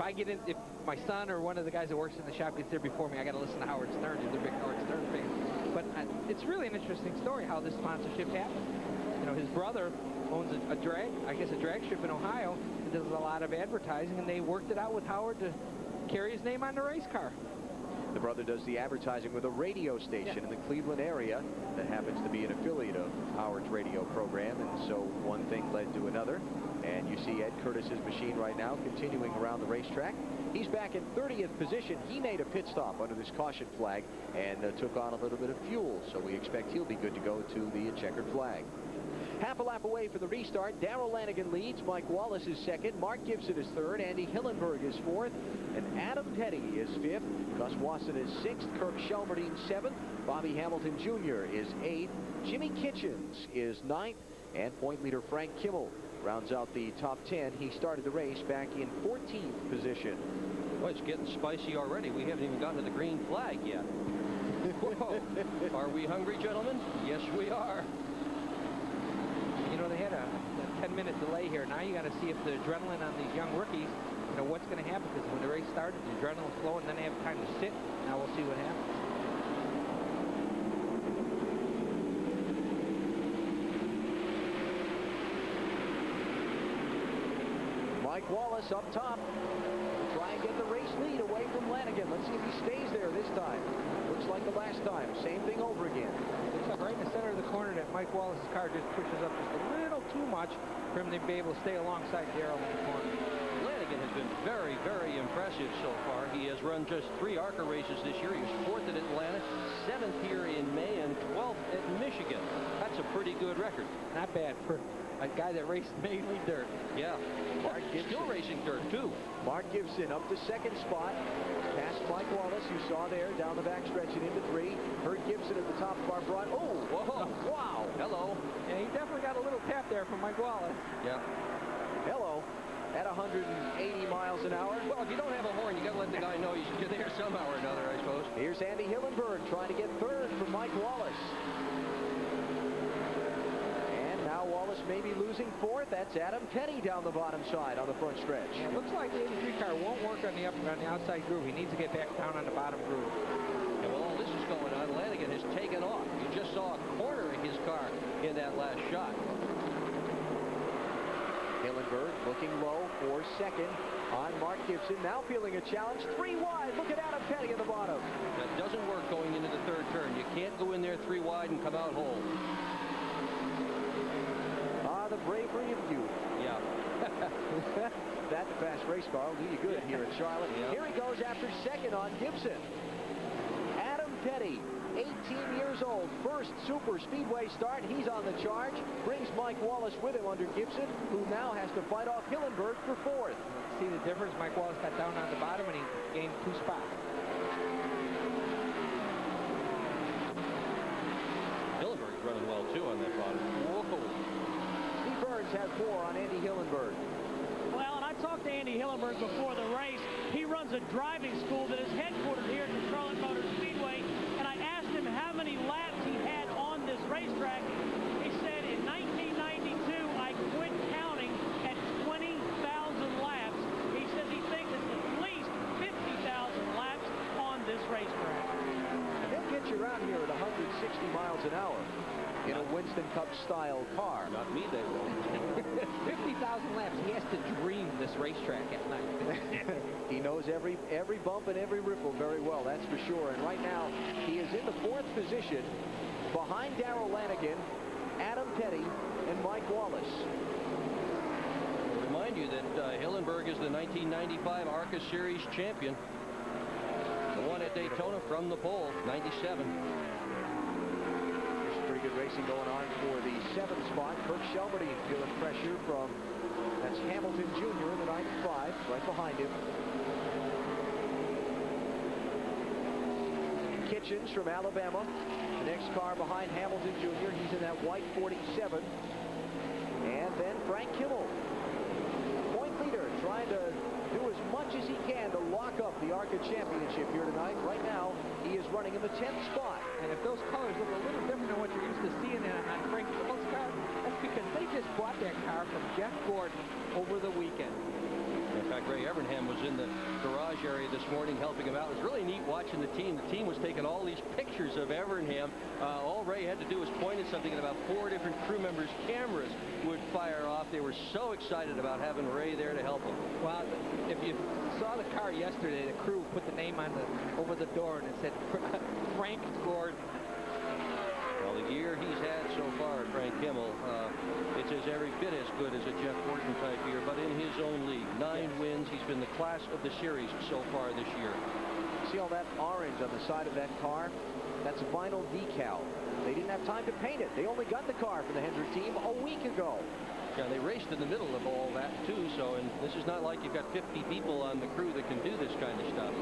my son or one of the guys that works in the shop gets there before me, I got to listen to Howard Stern. He's a big Howard Stern fan. But it's really an interesting story how this sponsorship happened. You know, his brother owns a drag strip in Ohio, and does a lot of advertising, and they worked it out with Howard to carry his name on the race car. The brother does the advertising with a radio station in the Cleveland area that happens to be an affiliate of Howard's radio program, and so one thing led to another. And you see Ed Curtis's machine right now continuing around the racetrack. He's back in 30th position. He made a pit stop under this caution flag and took on a little bit of fuel, so we expect he'll be good to go to the checkered flag. Half a lap away for the restart. Darrell Lanigan leads. Mike Wallace is second. Mark Gibson is third. Andy Hillenberg is fourth. And Adam Petty is fifth. Gus Wasson is sixth. Kirk Shelmerdine seventh. Bobby Hamilton Jr. is eighth. Jimmy Kitchens is ninth. And point leader Frank Kimmel rounds out the top 10. He started the race back in 14th position. Well, it's getting spicy already. We haven't even gotten to the green flag yet. Whoa. Are we hungry, gentlemen? Yes, we are. You know, they had a 10-minute delay here. Now you got to see if the adrenaline on these young rookies, you know, what's going to happen, because when the race started, the adrenaline's flowing, then they have time to sit. Now we'll see what happens. Mike Wallace up top. The try and get the race lead away from Lanigan. Let's see if he stays there this time. Looks like the last time. Same thing over again. Looks like right in the center of the corner that Mike Wallace's car just pushes up just a little too much for him to be able to stay alongside Darrell in the corner. Lanigan has been very, very impressive so far. He has run just 3 ARCA races this year. He was 4th at Atlanta, 7th here in May, and 12th at Michigan. That's a pretty good record. Not bad for a guy that raced mainly dirt. Yeah. Mark Gibson. Still racing dirt, too. Mark Gibson up to 2nd spot. Past Mike Wallace, you saw there, down the backstretch and into 3. Heard Gibson at the top of our broad. Oh, whoa, wow. Hello. And he definitely got a little tap there from Mike Wallace. Yeah. Hello. At 180 miles an hour. Well, if you don't have a horn, you got to let the guy know you're there somehow or another, I suppose. Here's Andy Hillenberg trying to get 3rd from Mike Wallace. And now Wallace may be losing 4th. That's Adam Petty down the bottom side on the front stretch. Yeah, it looks like the 83 car won't work on the outside groove. He needs to get back down on the bottom groove. And while all this is going on, Lanigan has taken off. You just saw a corner of his car in that last shot. Hillenberg looking low for 2nd on Mark Gibson. Now feeling a challenge. 3 wide. Look at Adam Petty at the bottom. That doesn't work going into the 3rd turn. You can't go in there 3 wide and come out whole. Ah, the bravery of youth. Yeah. That fast race car will do you good here at Charlotte. Yeah. Here he goes after 2nd on Gibson. Adam Petty, 18 years old, first super speedway start. He's on the charge. Brings Mike Wallace with him under Gibson, who now has to fight off Hillenberg for 4th. See the difference? Mike Wallace got down on the bottom and he gained 2 spots. Hillenberg's running well, too, on that bottom. Whoa. Steve Burns had 4 on Andy Hillenberg. Well, and I talked to Andy Hillenberg before the race. He runs a driving school that is headquartered here at the Charlotte Motor Speedway, and I asked him how many laps he had on this racetrack. He said in 1992, I quit counting at 20,000 laps. He says he thinks it's at least 50,000 laps on this racetrack. And they'll get you around here at 160 miles an hour in a Winston Cup-style car. Not me, they will. 50,000 laps. He has to dream this racetrack at night. He knows every bump and every ripple very well, that's for sure. And right now, he is in the 4th position behind Darrell Lanigan, Adam Petty, and Mike Wallace. Remind you that Hillenberg is the 1995 ARCA Series champion. The one at Daytona from the pole, 97. Pretty good racing going on for the 7th spot. Kirk Shelmerdine feeling pressure from, that's Hamilton Jr. in the 95, right behind him. Kitchens from Alabama, the next car behind Hamilton Jr. He's in that white 47. And then Frank Kimmel, point leader, trying to do as much as he can to lock up the ARCA championship here tonight. Right now, he is running in the 10th spot. And if those colors look a little different than what you're used to seeing on Frank Kimmel's car, that's because they just bought that car from Jeff Gordon over the weekend. In fact, Ray Evernham was in the garage area this morning helping him out. It was really neat watching the team. The team was taking all these pictures of Evernham. All Ray had to do was point at something, and about 4 different crew members' cameras would fire off. They were so excited about having Ray there to help them. Well, if you saw the car yesterday, the crew put the name on over the door, and it said Frank Gordon. Well, the year he's had so far, Frank Kimmel, it's every bit as good as a Jeff Gordon type year, but in his own league. 9 wins. He's been the class of the series so far this year. See all that orange on the side of that car? That's a vinyl decal. They didn't have time to paint it. They only got the car for the Hendrick team a week ago. Yeah, they raced in the middle of all that, too, so and this is not like you've got 50 people on the crew that can do this kind of stuff.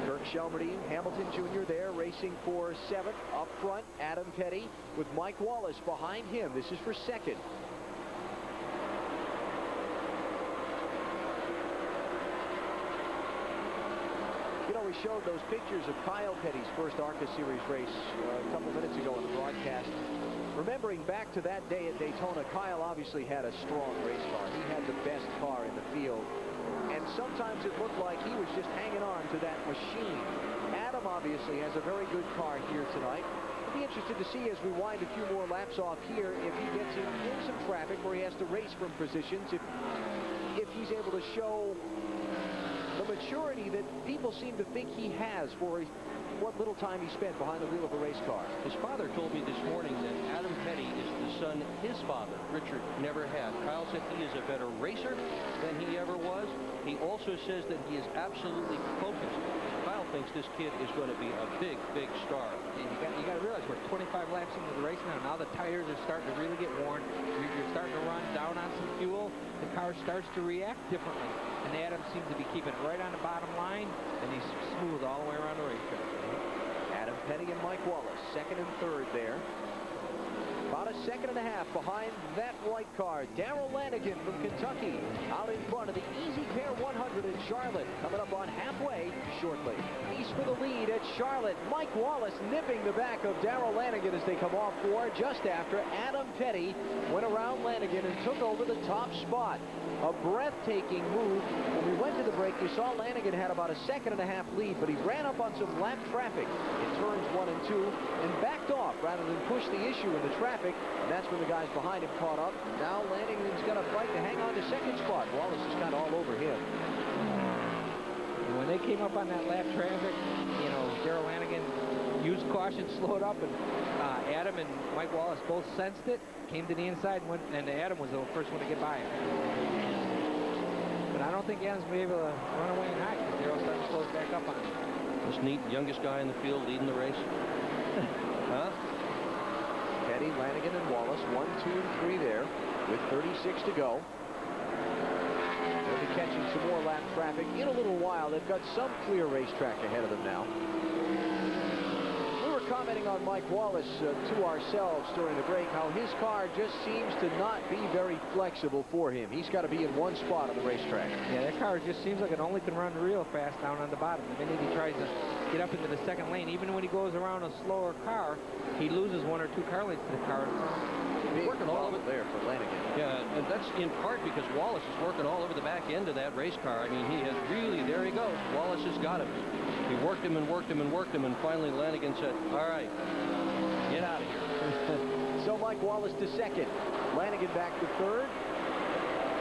Kirk Shelmerdine, Hamilton Jr. there racing for 7th. Up front, Adam Petty with Mike Wallace behind him. This is for 2nd. You know, we showed those pictures of Kyle Petty's first ARCA Series race a couple minutes ago on the broadcast. Remembering back to that day at Daytona, Kyle obviously had a strong race car. He had the best car in the field. And sometimes it looked like he was just hanging on to that machine. Adam obviously has a very good car here tonight. I'll be interested to see as we wind a few more laps off here if he gets in some traffic where he has to race from positions. If he's able to show maturity that people seem to think he has for what little time he spent behind the wheel of a race car. His father told me this morning that Adam Petty is the son his father, Richard, never had. Kyle said he is a better racer than he ever was. He also says that he is absolutely focused. Kyle thinks this kid is going to be a big, big star. And you got to realize we're 25 laps into the race now. Now the tires are starting to really get worn. You're starting to run down on some fuel. The car starts to react differently. And Adam seems to be keeping it right on the bottom line, and he's smooth all the way around the racetrack. Adam Petty and Mike Wallace, second and third there. About a second and a half behind that white car. Darrell Lanigan from Kentucky out in front of the EasyCare 100 in Charlotte. Coming up on halfway shortly. East for the lead at Charlotte. Mike Wallace nipping the back of Darrell Lanigan as they come off for just after Adam Petty went around Lanigan and took over the top spot. A breathtaking move. When we went to the break, you saw Lanigan had about a second and a half lead, but he ran up on some lap traffic in turns 1 and 2 and backed off rather than push the issue in the traffic. And that's when the guys behind him caught up. Now Lanigan's got to fight to hang on to second spot. Wallace is kind of all over him. And when they came up on that lap traffic, you know, Darrell Lanigan used caution, slowed up, and Adam and Mike Wallace both sensed it, came to the inside, and Adam was the first one to get by him. But I don't think Adam's going to be able to run away and hide because Darrell's starting to close back up on him. This neat youngest guy in the field leading the race. Huh? Petty, Lanigan, and Wallace, 1, 2, and 3 there with 36 to go. They'll be catching some more lap traffic in a little while. They've got some clear racetrack ahead of them now. We were commenting on Mike Wallace to ourselves during the break, how his car just seems to not be very flexible for him. He's got to be in one spot on the racetrack. Yeah, that car just seems like it only can run real fast down on the bottom. The minute he tries to get up into the second lane, even when he goes around a slower car, he loses 1 or 2 car lengths to the car. Working all over there for Lanigan. Yeah, and that's in part because Wallace is working all over the back end of that race car. I mean, he has really, there he goes. Wallace has got him. He worked him and worked him and worked him, and finally Lanigan said, all right, get out of here. So Mike Wallace to second. Lanigan back to third.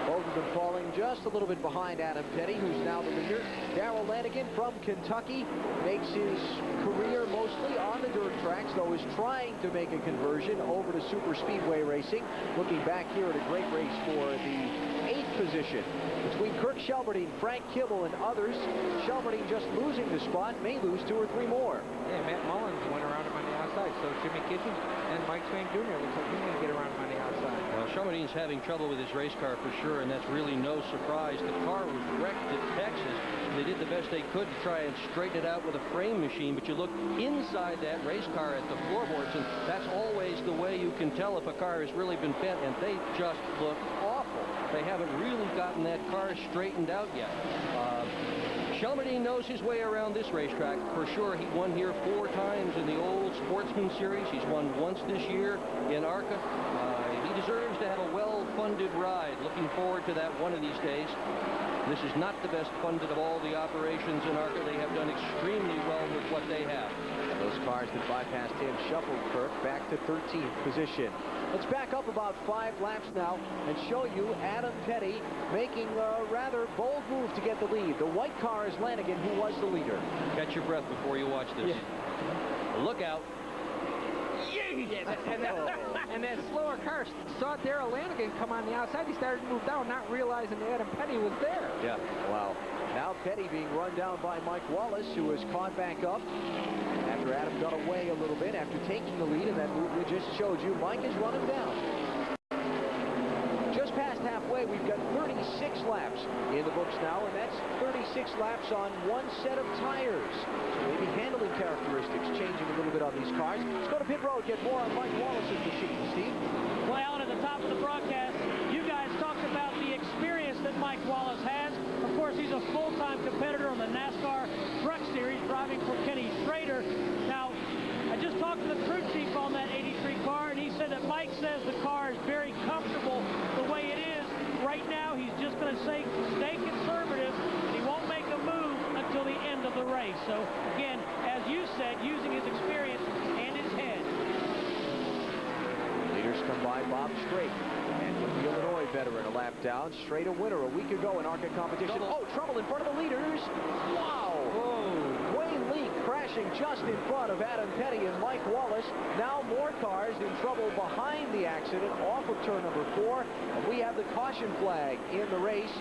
Both of them falling just a little bit behind Adam Petty, who's now the leader. Darrell Lanigan from Kentucky makes his career mostly on the dirt tracks, though is trying to make a conversion over to super speedway racing. Looking back here at a great race for the 8th position between Kirk Shelmerdine, Frank Kibble, and others. Shelmerdine just losing the spot, may lose 2 or 3 more. Yeah, Matt Mullins went around him on the outside, so Jimmy Kitchens and Mike Swain Jr. looks like he's going to get around him on the outside. Well, Shelmerdine's having trouble with his race car for sure, and that's really no surprise. The car was wrecked at Texas. They did the best they could to try and straighten it out with a frame machine, but you look inside that race car at the floorboards, and that's always the way you can tell if a car has really been bent, and they just look awful. They haven't really gotten that car straightened out yet. Shelmerdine knows his way around this racetrack. For sure, he won here 4 times in the old Sportsman Series. He's won once this year in ARCA. He deserves to have a well-funded ride. Looking forward to that one of these days. This is not the best funded of all the operations in ARCA. They have done extremely well with what they have. And those cars that bypassed him shuffled Kirk back to 13th position. Let's back up about 5 laps now and show you Adam Petty making a rather bold move to get the lead. The white car is Lanigan, who was the leader. Catch your breath before you watch this. Yeah. Look out. And that slower car saw Darrell Lanigan come on the outside. He started to move down, not realizing that Adam Petty was there. Yeah, wow. Now Petty being run down by Mike Wallace, who was caught back up after Adam got away a little bit after taking the lead in that move we just showed you. Mike is running down. Just past halfway, we've got 36 laps in the books now, and that's 36 laps on 1 set of tires. So maybe handling characteristics changing a little bit on these cars. Let's go to pit road, get more on Mike Wallace's machine. Steve? Well, Alan, at the top of the broadcast, you guys talked about the experience that Mike Wallace has. Of course, he's a full-time competitor on the NASCAR Truck Series, driving for Kenny Schrader. Now, I just talked to the crew chief on that 83 car, and he said that Mike says the car is very comfortable the way it is. Right now, he's just going to stay conservative, and he won't make a move until the end of the race. So, again, as you said, using his experience and his head. Leaders come by Bob Strait. And with the Illinois veteran a lap down. Strait a winner a week ago in ARCA competition. Oh, trouble in front of the leaders. Wow! Whoa! Wayne Leake crashing just in front of Adam Petty and Mike Wallace. Now more cars in trouble behind the accident off of turn number 4. And we have the caution flag in the race.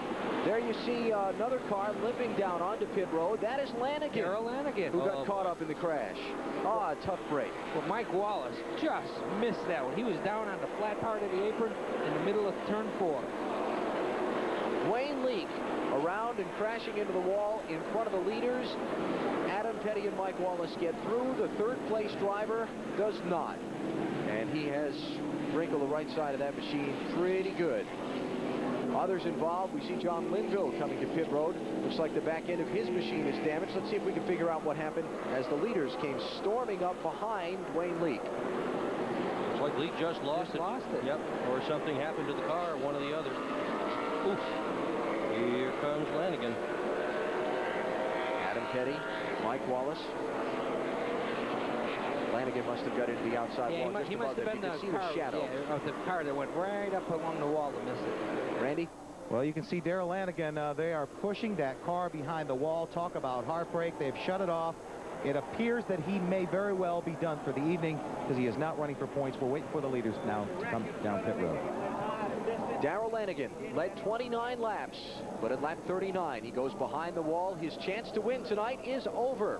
There you see another car limping down onto pit road. That is Lanigan. Darrell Lanigan. Who got caught up in the crash. Ah, tough break. Well, Mike Wallace just missed that one. He was down on the flat part of the apron in the middle of turn 4. Wayne Leake around and crashing into the wall in front of the leaders. Adam Petty and Mike Wallace get through. The third place driver does not. And he has wrinkled the right side of that machine pretty good. Others involved, we see John Linville coming to pit road. Looks like the back end of his machine is damaged. Let's see if we can figure out what happened as the leaders came storming up behind Wayne Leake. Looks like Leake just lost it. Yep, or something happened to the car, one or the other. Oof. Here comes Lanigan. Adam Petty, Mike Wallace. Lanigan must have got into the outside wall. He must have been the shadow of the car that went right up along the wall to miss it. Randy? Well, you can see Darrell Lanigan. They are pushing that car behind the wall. Talk about heartbreak. They've shut it off. It appears that he may very well be done for the evening because he is not running for points. We're waiting for the leaders now to come down pit road. Darrell Lanigan led 29 laps, but at lap 39, he goes behind the wall. His chance to win tonight is over.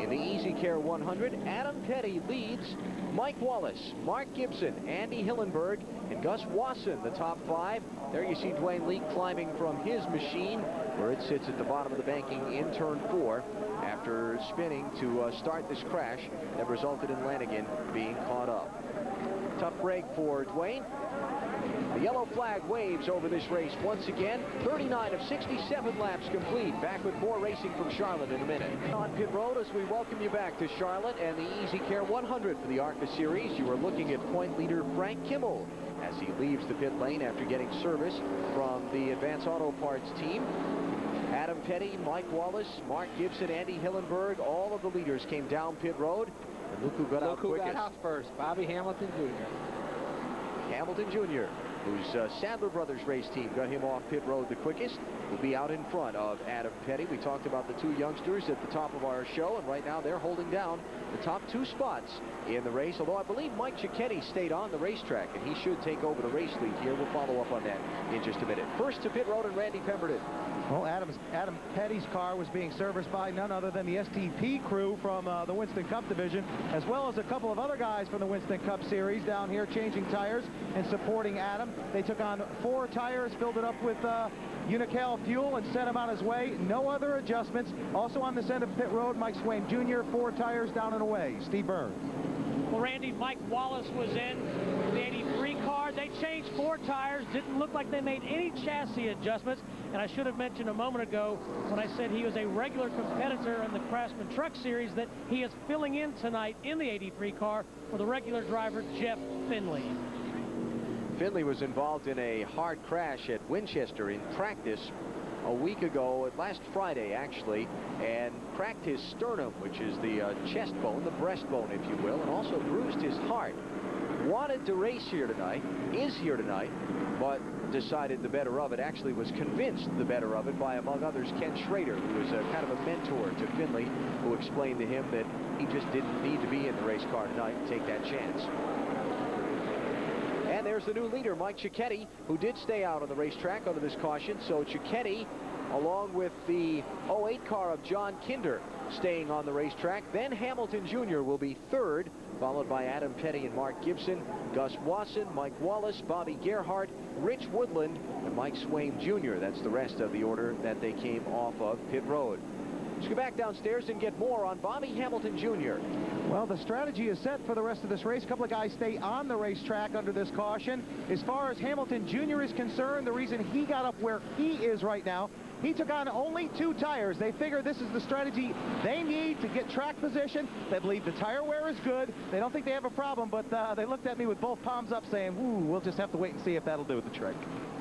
In the EasyCare 100, Adam Petty leads Mike Wallace, Mark Gibson, Andy Hillenberg, and Gus Wasson, the top 5. There you see Dwayne Leake climbing from his machine, where it sits at the bottom of the banking in turn 4 after spinning to start this crash that resulted in Lanigan being caught up. Tough break for Dwayne. The yellow flag waves over this race once again. 39 of 67 laps complete. Back with more racing from Charlotte in a minute. On pit road as we welcome you back to Charlotte and the EasyCare 100 for the ARCA series. You are looking at point leader Frank Kimmel as he leaves the pit lane after getting service from the Advance Auto Parts team. Adam Petty, Mike Wallace, Mark Gibson, Andy Hillenberg, all of the leaders came down pit road. And look who got out quickest. Look who got out first, Bobby Hamilton Jr. Hamilton Jr., whose Sadler Brothers race team got him off pit road the quickest, will be out in front of Adam Petty. We talked about the 2 youngsters at the top of our show, and right now they're holding down the top 2 spots in the race, although I believe Mike Cicchetti stayed on the racetrack, and he should take over the race lead here. We'll follow up on that in just a minute. First to pit road and Randy Pemberton. Well, Adam Petty's car was being serviced by none other than the STP crew from the Winston Cup division, as well as a couple of other guys from the Winston Cup series down here changing tires and supporting Adam. They took on 4 tires, filled it up with Unical fuel, and sent him on his way. No other adjustments. Also on this end of pit road, Mike Swaim Jr., 4 tires down and away. Steve Burns. Well, Randy, Mike Wallace was in the 83 car. They changed 4 tires. Didn't look like they made any chassis adjustments. And I should have mentioned a moment ago when I said he was a regular competitor in the Craftsman Truck Series that he is filling in tonight in the 83 car for the regular driver, Jeff Finley. Finley was involved in a hard crash at Winchester in practice a week ago, last Friday actually, and cracked his sternum, which is the chest bone, the breastbone if you will, and also bruised his heart. Wanted to race here tonight, is here tonight, but decided the better of it, actually was convinced the better of it by, among others, Ken Schrader, who was kind of a mentor to Finley, who explained to him that he just didn't need to be in the race car tonight and take that chance. And there's the new leader, Mike Cicchetti, who did stay out on the racetrack under this caution. So Cicchetti, along with the 08 car of John Kinder, staying on the racetrack. Then Hamilton Jr. will be 3rd, followed by Adam Petty and Mark Gibson, Gus Wasson, Mike Wallace, Bobby Gerhardt, Rich Woodland, and Mike Swaim Jr. That's the rest of the order that they came off of pit road. Let's go back downstairs and get more on Bobby Hamilton Jr. Well, the strategy is set for the rest of this race. A couple of guys stay on the racetrack under this caution. As far as Hamilton Jr. is concerned, the reason he got up where he is right now, he took on only 2 tires. They figure this is the strategy they need to get track position. They believe the tire wear is good. They don't think they have a problem, but they looked at me with both palms up saying, ooh, we'll just have to wait and see if that'll do the trick.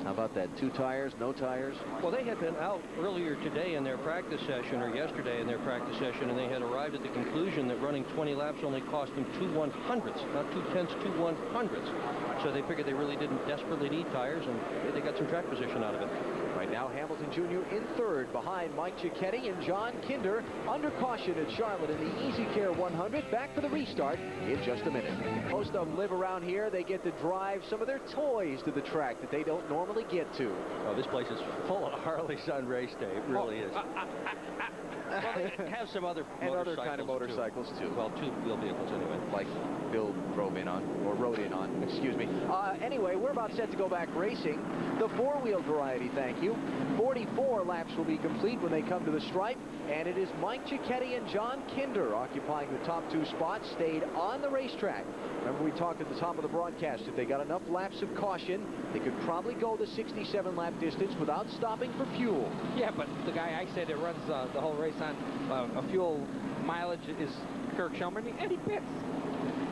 How about that? 2 tires, no tires? Well, they had been out earlier today in their practice session, or yesterday in their practice session, and they had arrived at the conclusion that running 20 laps only cost them 2 100ths, not 2 tenths, 2 100ths. So they figured they really didn't desperately need tires, and they got some track position out of it. Right now, Hamilton Jr. in third behind Mike Cicchetti and John Kinder under caution at Charlotte in the EasyCare 100. Back for the restart in just a minute. Most of them live around here. They get to drive some of their toys to the track that they don't normally get to. Oh, this place is full of Harleys on race day. It really is. Well, they have some other and other kind of motorcycles too. Well, 2-wheel vehicles anyway. Like Bill drove in on, or rode in on, excuse me. Anyway, we're about set to go back racing. The 4-wheel variety, thank you. 44 laps will be complete when they come to the stripe, and it is Mike Cicchetti and John Kinder occupying the top 2 spots, stayed on the racetrack. Remember, we talked at the top of the broadcast, if they got enough laps of caution, they could probably go the 67-lap distance without stopping for fuel. Yeah, but the guy I said that runs the whole race on a fuel mileage is Kirk Shelmerding, and he pits.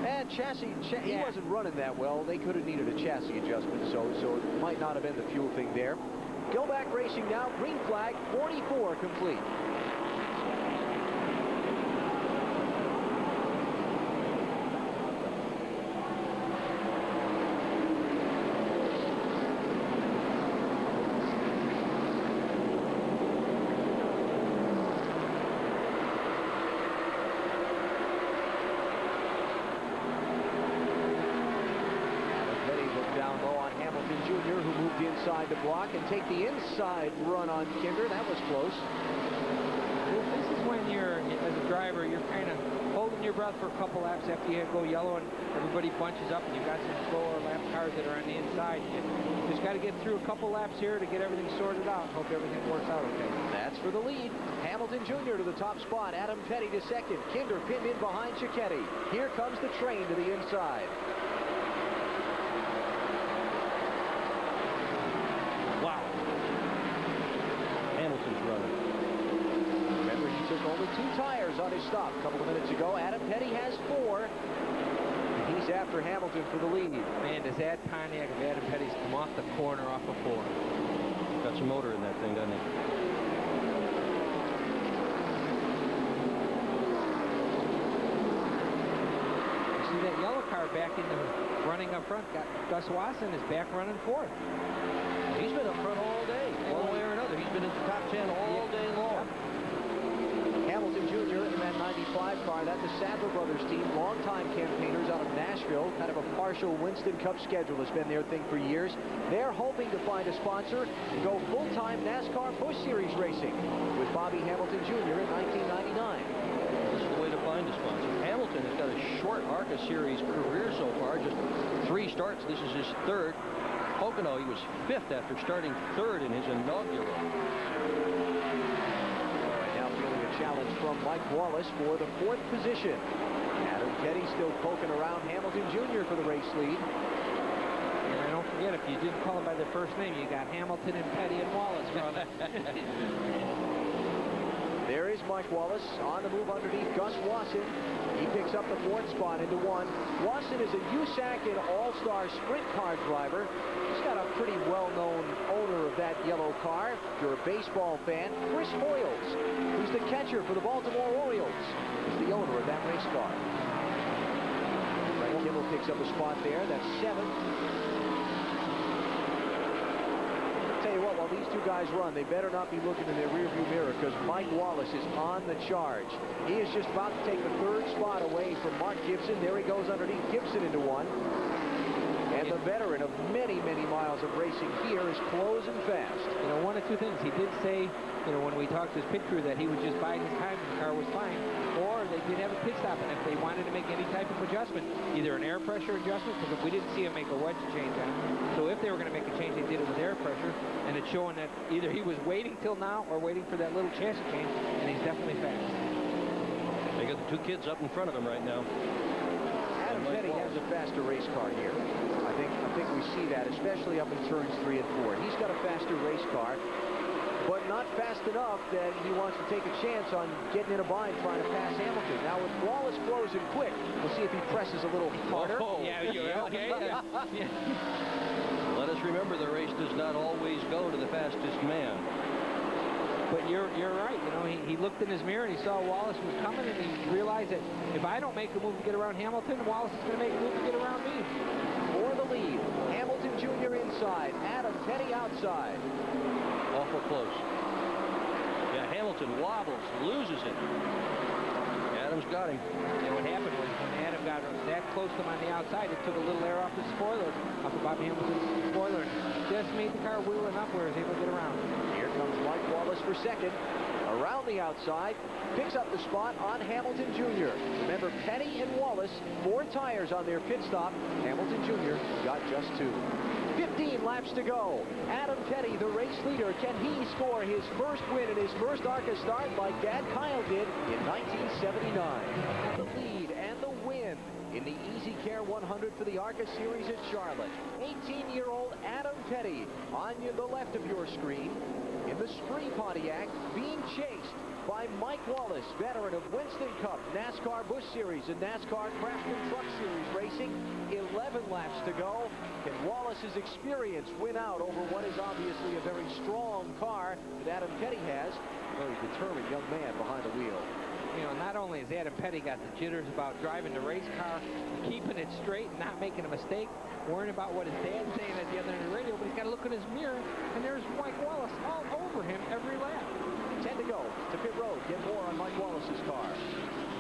And chassis, he wasn't running that well. They could have needed a chassis adjustment, so it might not have been the fuel thing there. Go back racing now. Green flag, 44 complete. Inside the block and take the inside run on Kinder. That was close. This is when you're, as a driver, you're kind of holding your breath for a couple laps after you go yellow and everybody bunches up and you've got some slower lap cars that are on the inside. You just got to get through a couple laps here to get everything sorted out. Hope everything works out okay. That's for the lead. Hamilton Jr. to the top spot. Adam Petty to second. Kinder pinned in behind Cicchetti. Here comes the train to the inside. Wow. Hamilton's running. Remember, he took only 2 tires on his stop a couple of minutes ago. Adam Petty has 4. He's after Hamilton for the lead. Man, does that Pontiac of Adam Petty's come off the corner off of 4. Got some motor in that thing, doesn't he? See that yellow car back in the running up front. Got Gus Wasson is back running 4th. He's been up front all day, one way or another. He's been in the top 10 all day long. Hamilton Jr. in that 95 car. That's the Sadler Brothers team, longtime campaigners out of Nashville. Kind of a partial Winston Cup schedule has been their thing for years. They're hoping to find a sponsor and go full-time NASCAR Busch Series racing with Bobby Hamilton Jr. in 1999. This is the way to find a sponsor. Hamilton has got a short ARCA Series career so far, just 3 starts. This is his 3rd. Pocono, he was 5th after starting 3rd in his inaugural. Right now feeling a challenge from Mike Wallace for the 4th position. Adam Petty still poking around Hamilton Jr. for the race lead. And don't forget, if you didn't call them by their first name, you got Hamilton and Petty and Wallace running. There is Mike Wallace on the move underneath Gus Wasson. He picks up the 4th spot into 1. Wasson is a USAC and all-star sprint car driver. He's got a pretty well-known owner of that yellow car. If you're a baseball fan, Chris Hoyles, who's the catcher for the Baltimore Orioles, is the owner of that race car. Frank Kimmel picks up a spot there. That's 7th. Tell you what, while these 2 guys run, they better not be looking in their rearview mirror because Mike Wallace is on the charge. He is just about to take the 3rd spot away from Mark Gibson. There he goes underneath Gibson into 1. And the veteran of many, many miles of racing here is closing fast. You know, 1 of 2 things. He did say, you know, when we talked to his pit crew that he was just biding his time and the car was fine. Or they did have a pit stop, and if they wanted to make any type of adjustment, either an air pressure adjustment, because we didn't see him make a wedge change on it. So if they were going to make a change, they did it with air pressure, and it's showing that either he was waiting till now or waiting for that little chassis change, and he's definitely fast. They got the 2 kids up in front of him right now. Adam Petty has a faster race car here. I think we see that, especially up in turns 3 and 4. He's got a faster race car, but not fast enough that he wants to take a chance on getting in a bind trying to pass Hamilton. Now with Wallace closing quick, we'll see if he presses a little harder. Oh, yeah, you okay? Let let us remember the race does not always go to the fastest man. But you're right. You know, he looked in his mirror and he saw Wallace was coming, and he realized that if I don't make a move to get around Hamilton, Wallace is going to make a move to get around me. For the lead, Hamilton Jr. inside, Adam Petty outside. Awful close. Yeah, Hamilton wobbles, loses it. Adam's got him. And what happened was when Adam got that close to him on the outside, it took a little air off the spoiler, off of Bobby Hamilton's spoiler, and just made the car wheel enough where he was able to get around. Here comes Mike Wallace for second. Around the outside, picks up the spot on Hamilton Jr. Remember, Petty and Wallace, 4 tires on their pit stop. Hamilton Jr. got just 2. 15 laps to go. Adam Petty, the race leader. Can he score his first win in his first ARCA start like Dad Kyle did in 1979? The lead and the win in the EasyCare 100 for the ARCA Series at Charlotte. 18-year-old Adam Petty on the left of your screen in the Spree Pontiac, being chased by Mike Wallace, veteran of Winston Cup, NASCAR Busch Series, and NASCAR Craftsman Truck Series racing. 11 laps to go. Can Wallace's experience win out over what is obviously a very strong car that Adam Petty has? A very determined young man behind the wheel. You know, not only has Adam Petty got the jitters about driving the race car, keeping it straight and not making a mistake, worrying about what his dad's saying at the other end of the radio, but he's got to look in his mirror, and there's Mike Wallace all over him every lap. 10 to go to pit road. Get more on Mike Wallace's car.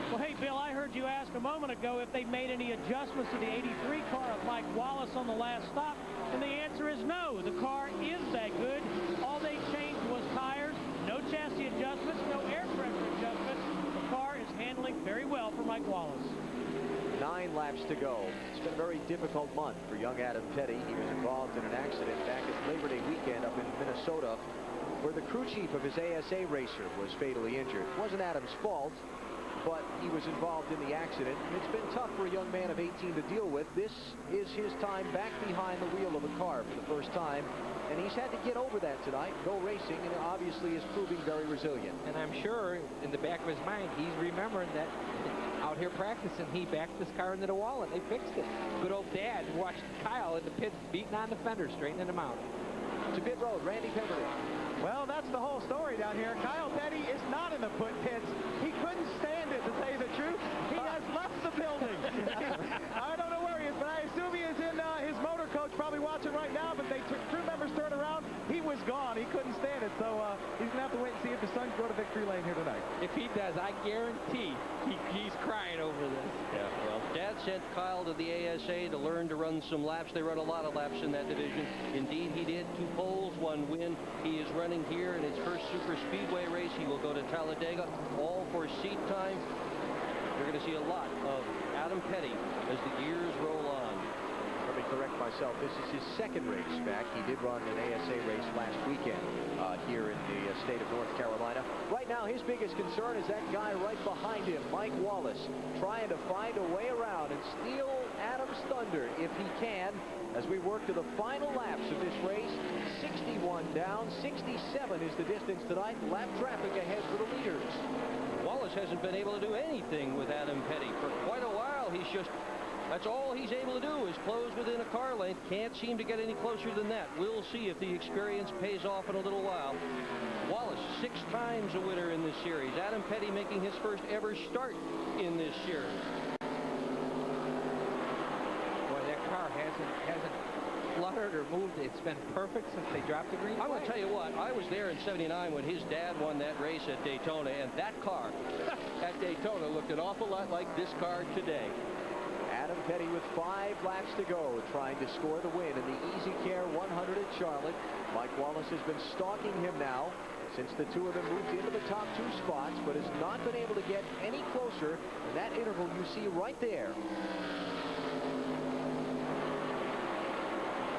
Well, hey, Bill, I heard you ask a moment ago if they made any adjustments to the 83 car of Mike Wallace on the last stop, and the answer is no. The car is that good. All they changed was tires, no chassis adjustments, no air pressure adjustments. The car is handling very well for Mike Wallace. 9 laps to go. It's been a very difficult month for young Adam Petty. He was involved in an accident back at Labor Day weekend up in Minnesota, where the crew chief of his ASA racer was fatally injured. It wasn't Adam's fault, but he was involved in the accident. And it's been tough for a young man of 18 to deal with. This is his time back behind the wheel of a car for the first time, and he's had to get over that tonight, go racing, and obviously is proving very resilient. And I'm sure in the back of his mind, he's remembering that out here practicing, he backed this car into the wall, and they fixed it. Good old Dad watched Kyle in the pits beating on the fender, straightening him out. To pit road, Randy Pemberton. Well, that's the whole story down here. Kyle Petty is not in the pits. He couldn't stand it, to tell you the truth. He has left the building. I don't know where he is, but I assume he is in his motor coach, probably watching right now, but crew members turned around. He was gone. He couldn't stand it, so he's going to have to wait and see if the Suns go to victory lane here tonight. If he does, I guarantee he's crying over this. Yeah, well, Dad sent Kyle to the ASA to learn to run some laps. They run a lot of laps in that division. Indeed, he did. 2 poles, 1 win. He is running here in his first super speedway race. He will go to Talladega, all for seat time. You're going to see a lot of Adam Petty as the years roll on. Let me correct myself. This is his 2nd race back. He did run an ASA race last weekend here in the state of North Carolina. Right now, his biggest concern is that guy right behind him, Mike Wallace, trying to find a way around and steal Adam's thunder if he can, as we work to the final laps of this race. 61 down, 67 is the distance tonight. Lap traffic ahead for the leaders. Wallace hasn't been able to do anything with Adam Petty for quite a while. That's all he's able to do is close within a car length. Can't seem to get any closer than that. We'll see if the experience pays off in a little while. Wallace, 6 times a winner in this series. Adam Petty making his first ever start in this series. Boy, that car hasn't fluttered or moved. It's been perfect since they dropped the green flag. I'm going to tell you what, I was there in '79 when his dad won that race at Daytona, and that car at Daytona looked an awful lot like this car today. Adam Petty with 5 laps to go, trying to score the win in the EasyCare 100 at Charlotte. Mike Wallace has been stalking him now since the 2 of them moved into the top 2 spots, but has not been able to get any closer than that interval you see right there.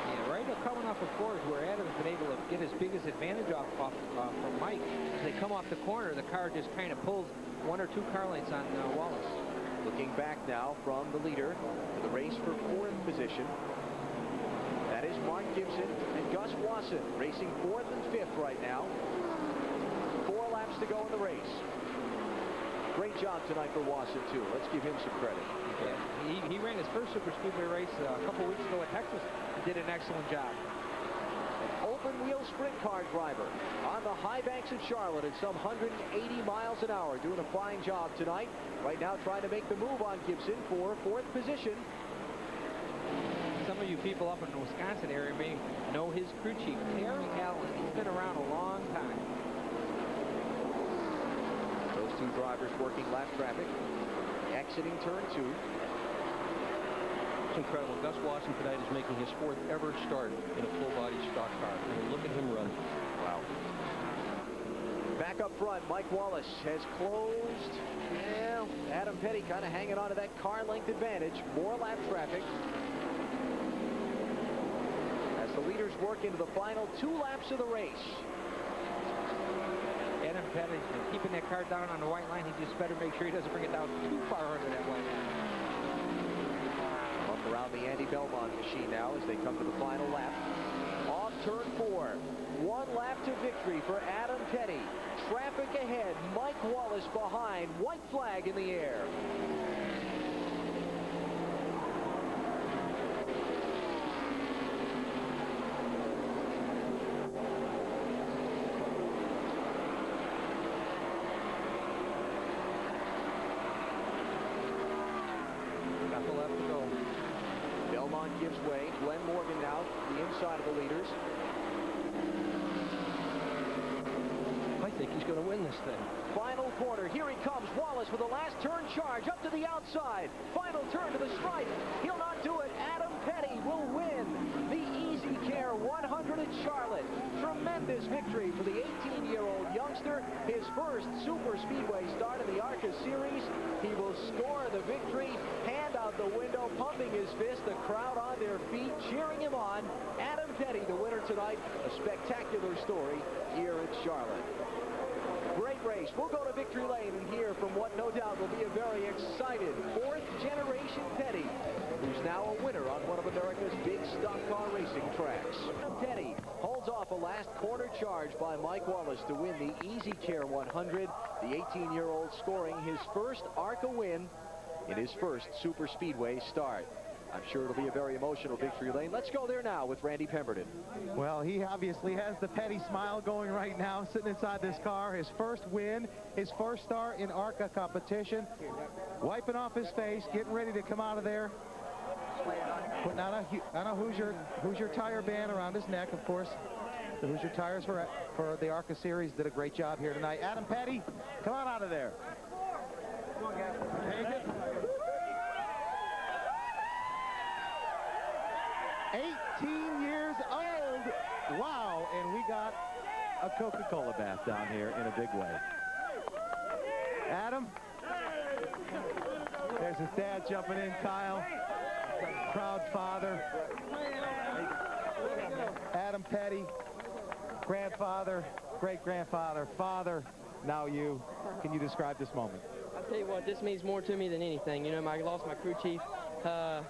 Yeah, right coming off of Ford, where Adam's been able to get his biggest advantage off from Mike. As they come off the corner, the car just kind of pulls 1 or 2 car lengths on Wallace. Looking back now from the leader to the race for 4th position. That is Mark Gibson and Gus Wasson racing 4th and 5th right now. 4 laps to go in the race. Great job tonight for Wasson, too. Let's give him some credit. Yeah, he ran his first Super Speedway race a couple weeks ago at Texas and did an excellent job. An open-wheel sprint car driver on the high banks of Charlotte at some 180 miles an hour, doing a fine job tonight. Right now trying to make the move on Gibson for 4th position. Some of you people up in the Wisconsin area may know his crew chief, Terry Allen. He's been around a long time. Those two drivers working lap traffic, exiting turn 2. It's incredible. Gus Wasson tonight is making his 4th ever start in a full-body stock car. I mean, look at him run. Wow. Back up front, Mike Wallace has closed. Yeah, Adam Petty kind of hanging on to that car length advantage. More lap traffic. As the leaders work into the final 2 laps of the race. Adam Petty keeping that car down on the white line. He just better make sure he doesn't bring it down too far under that white line. Up around the Andy Belmont machine now as they come to the final lap. Off turn 4. 1 lap to victory for Adam Petty. Traffic ahead. Mike Wallace behind. White flag in the air. Gives way. Glenn Morgan now, the inside of the leaders. I think he's going to win this thing. Final corner. Here he comes. Wallace with a last turn charge up to the outside. Final turn to the stripe. He'll not do it. Adam Petty will win the EasyCare 100 at Charlotte. Tremendous victory for the 18-year-old youngster. His first Super Speedway start in the ARCA series. He will score the victory. Hand out the window, pumping his fist. The crowd on their feet, cheering him on. Adam Petty, the winner tonight. A spectacular story here at Charlotte. Great race. We'll go to Victory Lane and hear from what no doubt will be a very excited 4th-generation Petty, who's now a winner on one of America's big stock car racing tracks. Petty holds off a last corner charge by Mike Wallace to win the EasyCare 100. The 18-year-old scoring his first ARCA win in his first Super Speedway start. I'm sure it'll be a very emotional Victory Lane. Let's go there now with Randy Pemberton. Well, he obviously has the Petty smile going right now, sitting inside this car. His first win, his first start in ARCA competition. Wiping off his face, getting ready to come out of there. Putting on a Hoosier tire band around his neck, of course. The Hoosier tires for the ARCA series did a great job here tonight. Adam Petty, come on out of there. Take it. 18 years old. Wow, and we got a Coca-Cola bath down here in a big way. Adam, there's his dad jumping in, Kyle. Proud father. Adam Petty, grandfather, great-grandfather, father, now you. Can you describe this moment? I'll tell you what, this means more to me than anything. You know, I lost my crew chief a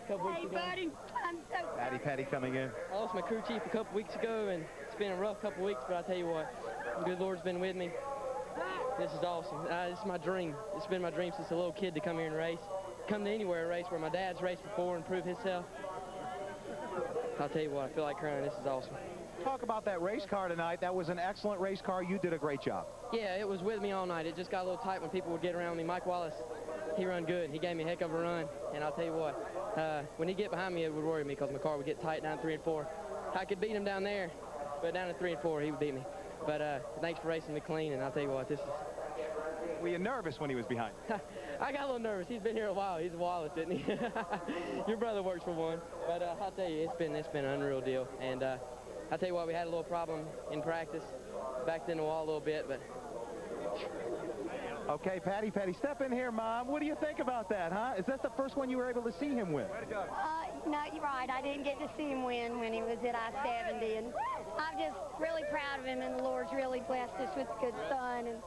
couple weeks ago. Buddy, I'm so Matty Petty coming in. I lost my crew chief a couple weeks ago, and it's been a rough couple weeks, but I tell you what, the good Lord's been with me. This is awesome. This is my dream. It's been my dream since a little kid to come here and race. Come to anywhere and race where my dad's raced before and prove himself. I'll tell you what, I feel like crying. This is awesome. Talk about that race car tonight. That was an excellent race car. You did a great job. Yeah, it was with me all night. It just got a little tight when people would get around me. Mike Wallace, he run good. He gave me a heck of a run. And I'll tell you what, when he'd get behind me, it would worry me because my car would get tight down 3 and 4. I could beat him down there, but down to 3 and 4, he would beat me. But thanks for racing me clean, and I'll tell you what, this is... Were you nervous when he was behind? I got a little nervous. He's been here a while. He's a Wallace, isn't he? Your brother works for one. But I'll tell you, it's been an unreal deal. And I'll tell you what, we had a little problem in practice. Backed in the wall a little bit, but... Okay, Petty, step in here, Mom. What do you think about that, huh? Is that the first one you were able to see him win? no, you're right. I didn't get to see him win when he was at I-70, and I'm just really proud of him, and the Lord's really blessed us with a good son. And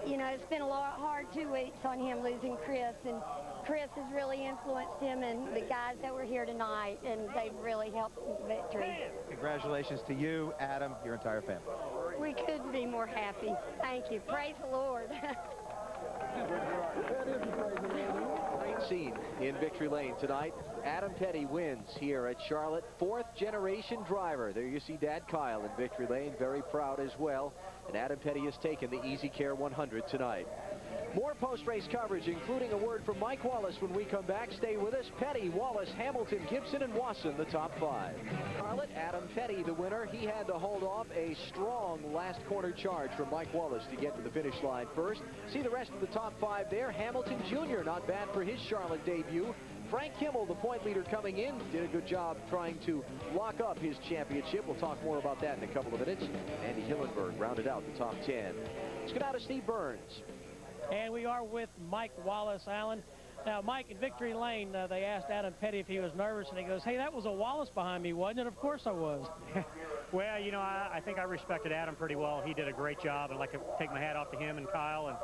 you know, it's been a hard 2 weeks on him losing Chris, and Chris has really influenced him and the guys that were here tonight, and they've really helped him to victory. Congratulations to you, Adam, your entire family. We couldn't be more happy. Thank you. Praise the Lord. Great scene in Victory Lane tonight. Adam Petty wins here at Charlotte. Fourth-generation driver. There you see Dad Kyle in Victory Lane, very proud as well. And Adam Petty has taken the EasyCare 100 tonight. More post-race coverage, including a word from Mike Wallace when we come back. Stay with us. Petty, Wallace, Hamilton, Gibson, and Wasson, the top five. Charlotte, Adam Petty, the winner. He had to hold off a strong last corner charge from Mike Wallace to get to the finish line first. See the rest of the top five there. Hamilton Jr., not bad for his Charlotte debut. Frank Kimmel, the point leader coming in, did a good job trying to lock up his championship. We'll talk more about that in a couple of minutes. Andy Hillenberg rounded out the top 10. Let's get out of Steve Burns. And we are with Mike Wallace, Alan. Now, Mike, in Victory Lane, they asked Adam Petty if he was nervous, and he goes, hey, that was a Wallace behind me, wasn't it? Of course I was. Well, you know, I think I respected Adam pretty well. He did a great job. I'd like to take my hat off to him and Kyle. And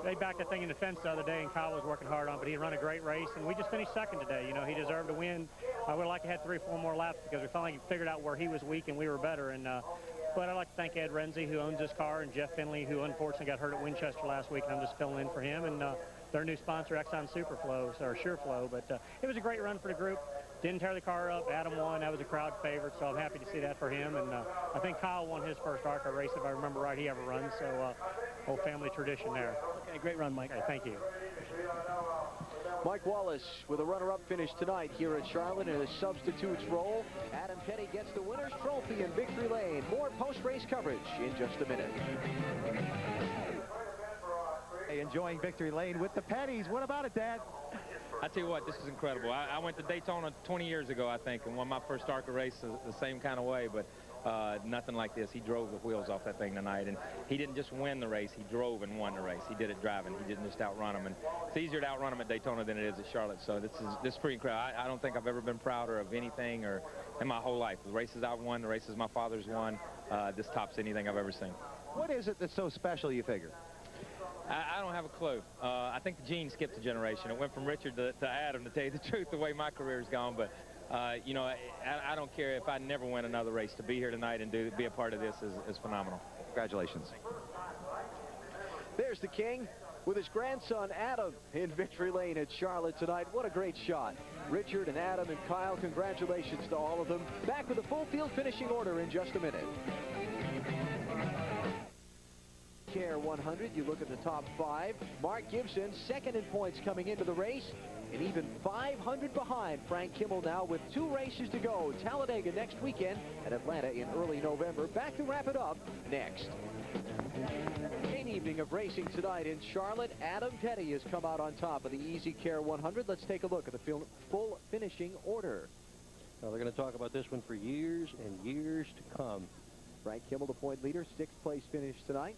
they backed that thing in the fence the other day, and Kyle was working hard on it, but he run a great race, and we just finished second today. You know, he deserved to win. I would have liked to have 3 or 4 more laps because we finally figured out where he was weak and we were better. And but I'd like to thank Ed Renzi, who owns this car, and Jeff Finley, who unfortunately got hurt at Winchester last week, and I'm just filling in for him. And their new sponsor, Exxon Superflow, or SureFlow. But it was a great run for the group. Didn't tear the car up. Adam won. That was a crowd favorite, so I'm happy to see that for him. And I think Kyle won his first ARCA race, if I remember right, he ever runs. So old family tradition there. Okay, great run, Mike. Okay, thank you. Mike Wallace with a runner-up finish tonight here at Charlotte in a substitutes role. Adam Petty gets the winner's trophy in Victory Lane. More post-race coverage in just a minute. Enjoying Victory Lane with the Petties. What about it, Dad? I tell you what, this is incredible. I went to Daytona 20 years ago, I think, and won my first ARCA race the same kind of way, but nothing like this. He drove the wheels off that thing tonight, and he didn't just win the race. He drove and won the race. He did it driving. He didn't just outrun him, and it's easier to outrun him at Daytona than it is at Charlotte, so this is pretty incredible. I don't think I've ever been prouder of anything or in my whole life. The races I've won, the races my father's won, this tops anything I've ever seen. What is it that's so special, you figure? I don't have a clue. I think the gene skipped a generation. It went from Richard to Adam, to tell you the truth, the way my career's gone. But, you know, I don't care if I never win another race. To be here tonight and be a part of this is phenomenal. Congratulations. There's the King with his grandson, Adam, in Victory Lane at Charlotte tonight. What a great shot. Richard and Adam and Kyle, congratulations to all of them. Back with a full field finishing order in just a minute. Care 100, you look at the top five. Mark Gibson, second in points coming into the race, and even 500 behind Frank Kimmel now with 2 races to go. Talladega next weekend and Atlanta in early November. Back to wrap it up next. Main evening of racing tonight in Charlotte. Adam Petty has come out on top of the EasyCare 100. Let's take a look at the full finishing order. Well, they're going to talk about this one for years and years to come. Frank Kimmel, the point leader, 6th place finish tonight.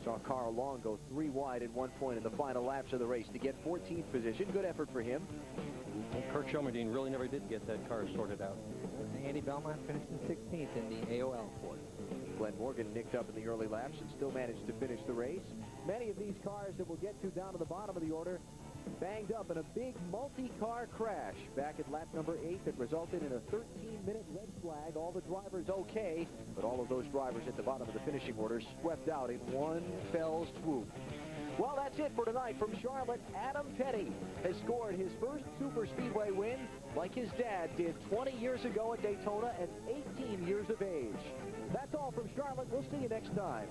Saw Carl Long go 3 wide in 1 point in the final laps of the race to get 14th position. Good effort for him. And Kirk Shelmerdine really never did get that car sorted out. Andy Belmont finished in 16th in the AOL sport. Glenn Morgan nicked up in the early laps and still managed to finish the race. Many of these cars that we'll get to down to the bottom of the order banged up in a big multi-car crash back at lap number 8 that resulted in a 13-minute red flag. All the drivers okay, but all of those drivers at the bottom of the finishing order swept out in one fell swoop. Well, that's it for tonight from Charlotte. Adam Petty has scored his first Super Speedway win like his dad did 20 years ago at Daytona at 18 years of age. That's all from Charlotte. We'll see you next time.